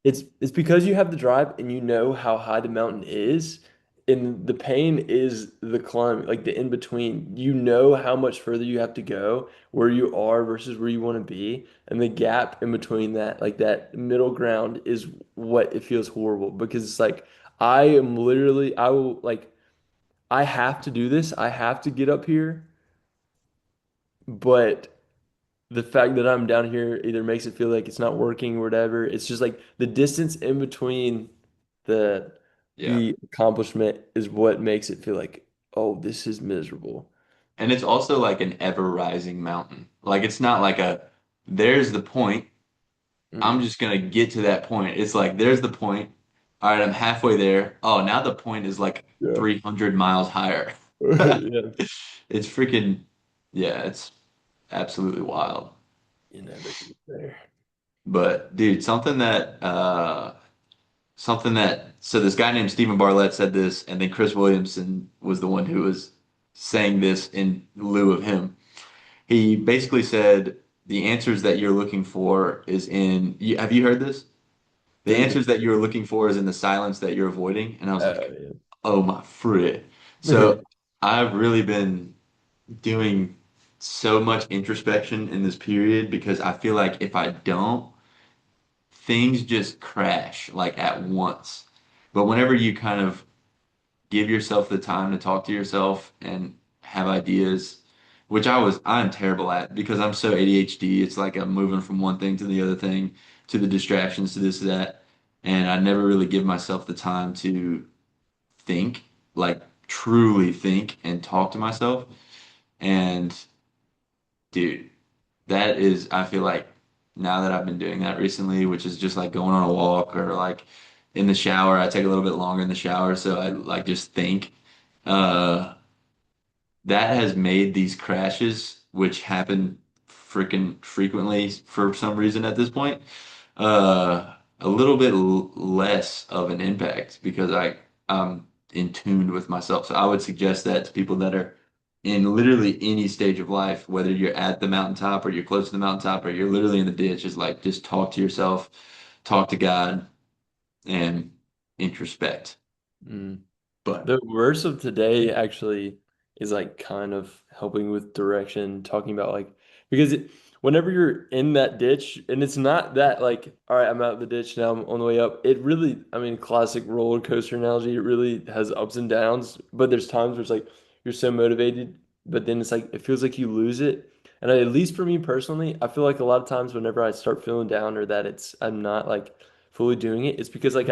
it's because you have the drive and you know how high the mountain is, and the pain is the climb, like the in between. You know how much further you have to go, where you are versus where you want to be, and the gap in between that, like that middle ground, is what it feels horrible because it's like I will like I have to do this. I have to get up here, but the fact that I'm down here either makes it feel like it's not working or whatever. It's just like the distance in between the yeah. the accomplishment is what makes it feel like, oh, this is miserable. And it's also like an ever rising mountain. Like it's not like there's the point. I'm Mm. just gonna get to that point. It's like there's the point. All right, I'm halfway there. Oh, now the point is like Yeah. 300 miles higher. Yeah. It's freaking, yeah, it's absolutely wild. You never get there. But dude, so this guy named Stephen Bartlett said this, and then Chris Williamson was the one who was saying this in lieu of him. He basically said the answers that you're looking for is have you heard this? The Say it again. answers that you're looking for is in the silence that you're avoiding. And I was like, Yeah. oh my frit. So I've really been doing so much introspection in this period because I feel like if I don't, things just crash like at once. But whenever you kind of give yourself the time to talk to yourself and have ideas, which I'm terrible at because I'm so ADHD. It's like I'm moving from one thing to the other thing, to the distractions, to this, to that. And I never really give myself the time to think, like truly think and talk to myself. And dude, that is, I feel like now that I've been doing that recently, which is just like going on a walk or like in the shower, I take a little bit longer in the shower. So I like just think. Uh, that has made these crashes, which happen freaking frequently for some reason at this point, a little bit less of an impact because I'm in tune with myself. So I would suggest that to people that are in literally any stage of life, whether you're at the mountaintop or you're close to the mountaintop or you're literally in the ditch, is like just talk to yourself, talk to God, and introspect. Mm. But The verse of today actually is like kind of helping with direction, talking about like because whenever you're in that ditch, and it's not that like, all right, I'm out of the ditch now, I'm on the way up. It really, I mean, classic roller coaster analogy, it really has ups and downs, but there's times where it's like you're so motivated, but then it's like it feels like you lose it. And at least for me personally, I feel like a lot of times whenever I start feeling down or that I'm not like fully doing it, it's because like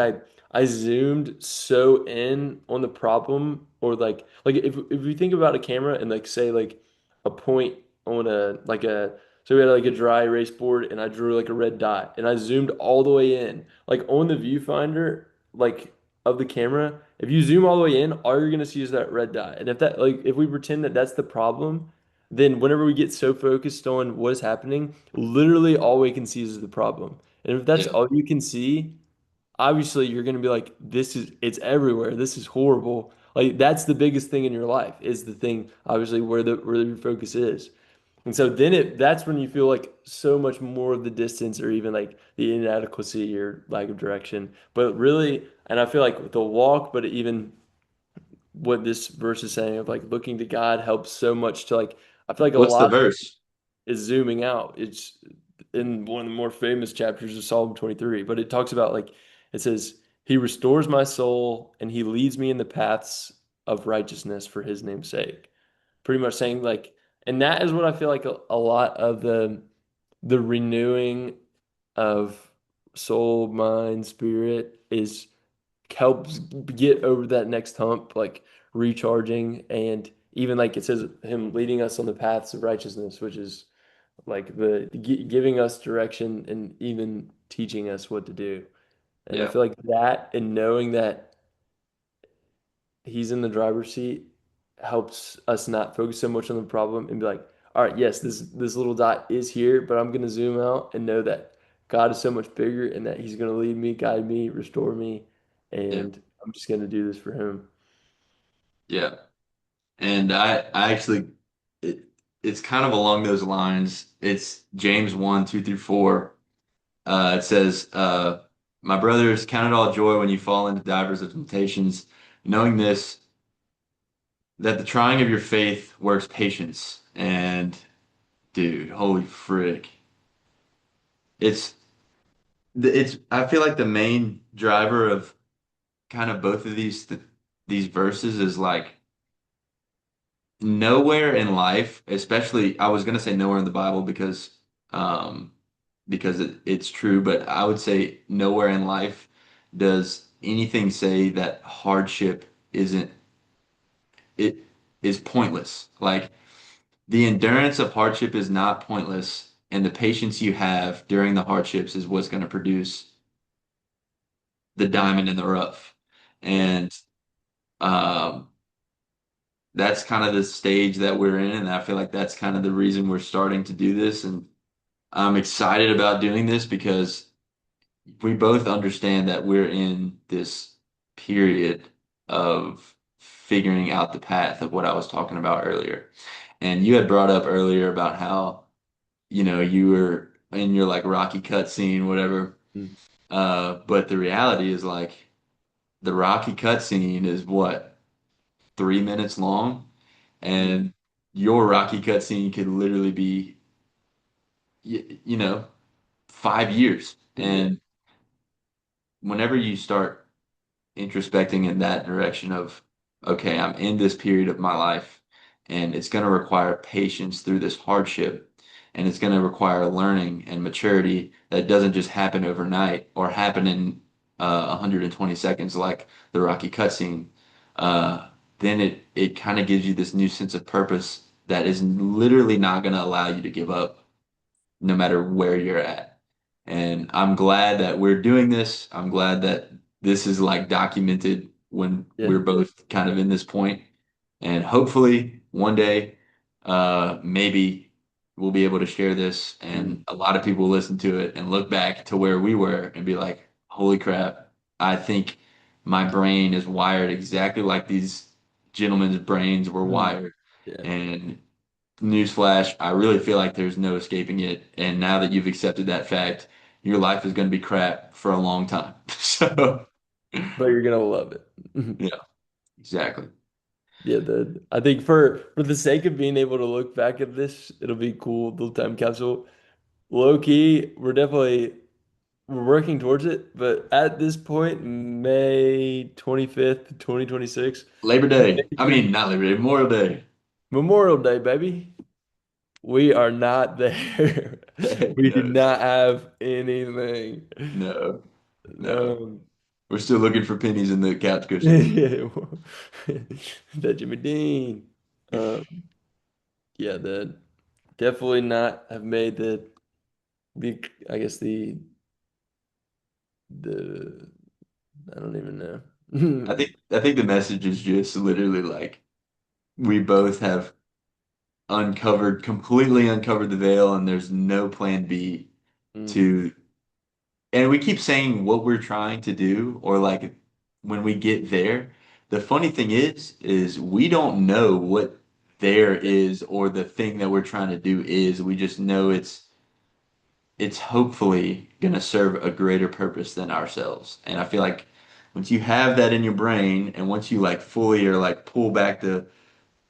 I zoomed so in on the problem or like if we think about a camera and like say like a point on a like a so we had like a dry erase board and I drew like a red dot and I zoomed all the way in like on the viewfinder like of the camera if you zoom all the way in all you're gonna see is that red dot and if that like if we pretend that that's the problem then whenever we get so focused on what is happening literally all we can see is the problem and if that's yeah, all you can see obviously you're going to be like it's everywhere, this is horrible, like that's the biggest thing in your life is the thing obviously where your focus is, and so then that's when you feel like so much more of the distance or even like the inadequacy or lack of direction, but really and I feel like with the walk but even what this verse is saying of like looking to God helps so much to like I feel like a what's the lot verse? is zooming out. It's in one of the more famous chapters of Psalm 23, but it talks about like it says, He restores my soul and he leads me in the paths of righteousness for his name's sake. Pretty much saying like, and that is what I feel like a lot of the renewing of soul, mind, spirit is helps get over that next hump, like recharging and even like it says him leading us on the paths of righteousness, which is like giving us direction and even teaching us what to do. And I Yeah, feel like that and knowing that he's in the driver's seat helps us not focus so much on the problem and be like, all right, yes, this little dot is here, but I'm gonna zoom out and know that God is so much bigger and that he's gonna lead me, guide me, restore me, yeah, and I'm just gonna do this for him. yeah. And I actually, it, it's kind of along those lines. It's James 1, 2 through 4. It says, My brothers, count it all joy when you fall into divers of temptations, knowing this, that the trying of your faith works patience. And dude, holy frick. It's, I feel like the main driver of kind of both of these verses is like, nowhere in life, especially I was gonna say nowhere in the Bible um because it's true, but I would say nowhere in life does anything say that hardship isn't it is pointless. Like the endurance of hardship is not pointless, and the patience you have during the hardships is what's going to produce the Mm, diamond in the rough. yeah. And um that's kind of the stage that we're in, and I feel like that's kind of the reason we're starting to do this. And I'm excited about doing this because we both understand that we're in this period of figuring out the path of what I was talking about earlier. And you had brought up earlier about how, you were in your like Rocky cut scene, whatever. Mm, But the reality is like the Rocky cut scene is what, 3 minutes long? mm, And your Rocky cutscene could literally be, you know, 5 years. yeah. And whenever you start introspecting in that direction of, okay, I'm in this period of my life and it's going to require patience through this hardship, and it's going to require learning and maturity that doesn't just happen overnight or happen in 120 seconds like the Rocky cutscene. Then it kind of gives you this new sense of purpose that is literally not going to allow you to give up no matter where you're at. And I'm glad that we're doing this. I'm glad that this is like documented when Yeah. we're both kind of in this point. And hopefully one day, maybe we'll be able to share this Mm. and a lot of people will listen to it and look back to where we were and be like, holy crap, I think my brain is wired exactly like these gentlemen's brains were Mm. wired. Yeah. And newsflash, I really feel like there's no escaping it. And now that you've accepted that fact, your life is going to be crap for a long time. So, But you're gonna love it. yeah, exactly. Yeah, I think for the sake of being able to look back at this, it'll be cool, the time capsule. Low key, we're working towards it, but at this point, May 25th, 2026, Labor Day. I mean, not Labor Day, Memorial Day. Memorial Day, baby. We are not there. We do No, not have anything. no, no. No. We're still looking for pennies in the couch cushions. Yeah. That Jimmy Dean. Um, yeah, that definitely not have made the I guess the I don't even I know. think the message is just literally like we both have completely uncovered the veil, and there's no plan B Mm, to and we keep saying what we're trying to do, or like when we get there, the funny thing is we don't know what there is or the thing that we're trying to do is. We just know it's hopefully gonna serve a greater purpose than ourselves. And I feel like once you have that in your brain, and once you like fully or like pull back the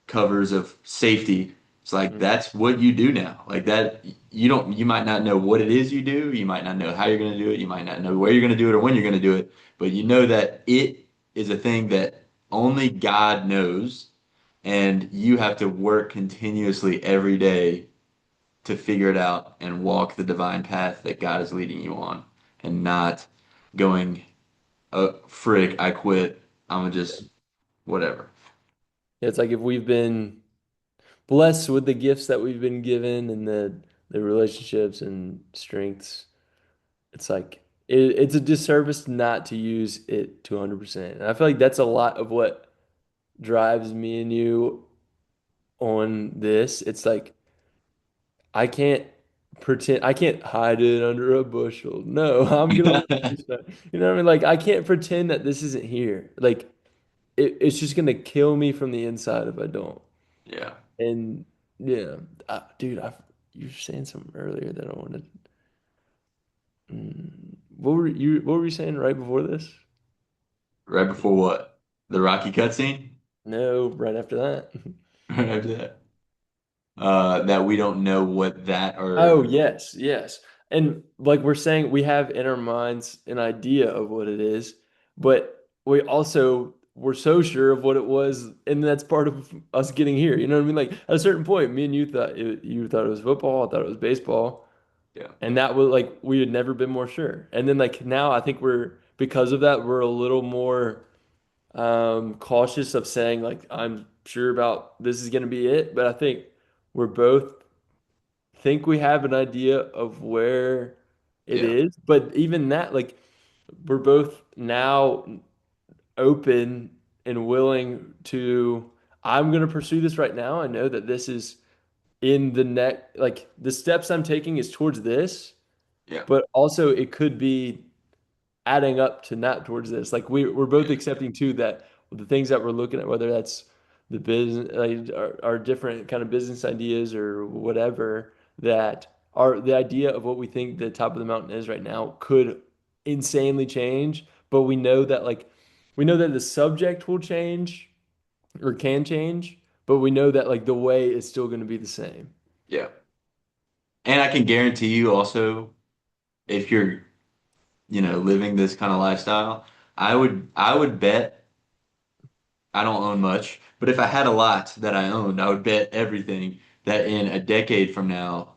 covers of safety. It's like mm, that's what you do now. Like that you might not know what it is you do, you might not know how you're going to do it, you might not know where you're going to do it or when you're going to do it, but you know that it is a thing that only God knows and you have to work continuously every day to figure it out and walk the divine path that God is leading you on and not going, frick, I quit. I'm gonna just whatever. yeah, it's like if we've been blessed with the gifts that we've been given and the relationships and strengths, it's like it's a disservice not to use it to 100%. And I feel like that's a lot of what drives me and you on this. It's like I can't I can't hide it under a bushel. No, I'm gonna release that. You know what I mean? Like I can't pretend that this isn't here. Like it's just gonna kill me from the inside if I don't. Yeah. And yeah, dude, you were saying something earlier that I wanted. What were you saying right before this? Right before what? The Rocky cutscene? No, right after that. Right after that. That we don't know what that Oh, or yes, yes. And like we're saying, we have in our minds an idea of what it is, but we also were so sure of what it was, and that's part of us getting here. You know what I mean? Like at a certain point, me and you you thought it was football, I thought it was baseball, yeah, and that was like we had never been more sure. And then like now, I think we're because of that, we're a little more cautious of saying like I'm sure about this is going to be it, but I think we're both think we have an idea of where it yeah, is, but even that, like, we're both now open and willing to, I'm going to pursue this right now. I know that this is in the next, like, the steps I'm taking is towards this, yeah, but also it could be adding up to not towards this. Like we're both yeah, accepting too that the things that we're looking at, whether that's the business, like, our different kind of business ideas or whatever, that are the idea of what we think the top of the mountain is right now could insanely change. But we know that the subject will change or can change, but we know that like the way is still going to be the same. yeah. And I can guarantee you also, if you're, living this kind of lifestyle, I would bet I don't own much, but if I had a lot that I owned, I would bet everything that in a decade from now,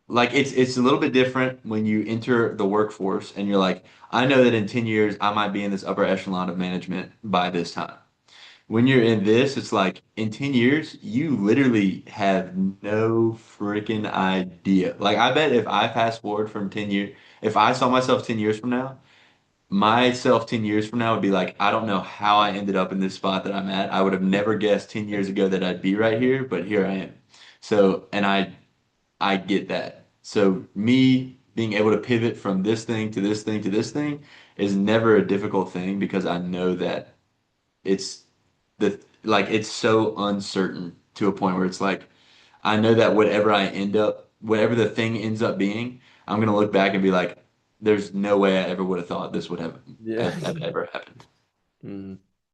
like it's a little bit different when you enter the workforce and you're like, I know that in 10 years I might be in this upper echelon of management by this time. When you're in this, it's like in 10 years, you literally have no freaking idea. Like I bet if I fast forward from 10 years, if I saw myself 10 years from now, myself 10 years from now would be like, I don't know how I ended up in this spot that I'm at. I would have never guessed 10 years ago that I'd be right here, but here I am. So, and I get that. So me being able to pivot from this thing to this thing to this thing is never a difficult thing because I know that it's it's so uncertain to a point where it's like I know that whatever the thing ends up being, I'm gonna look back and be like, there's no way I ever would have thought this would have Yeah. ever happened. Mm.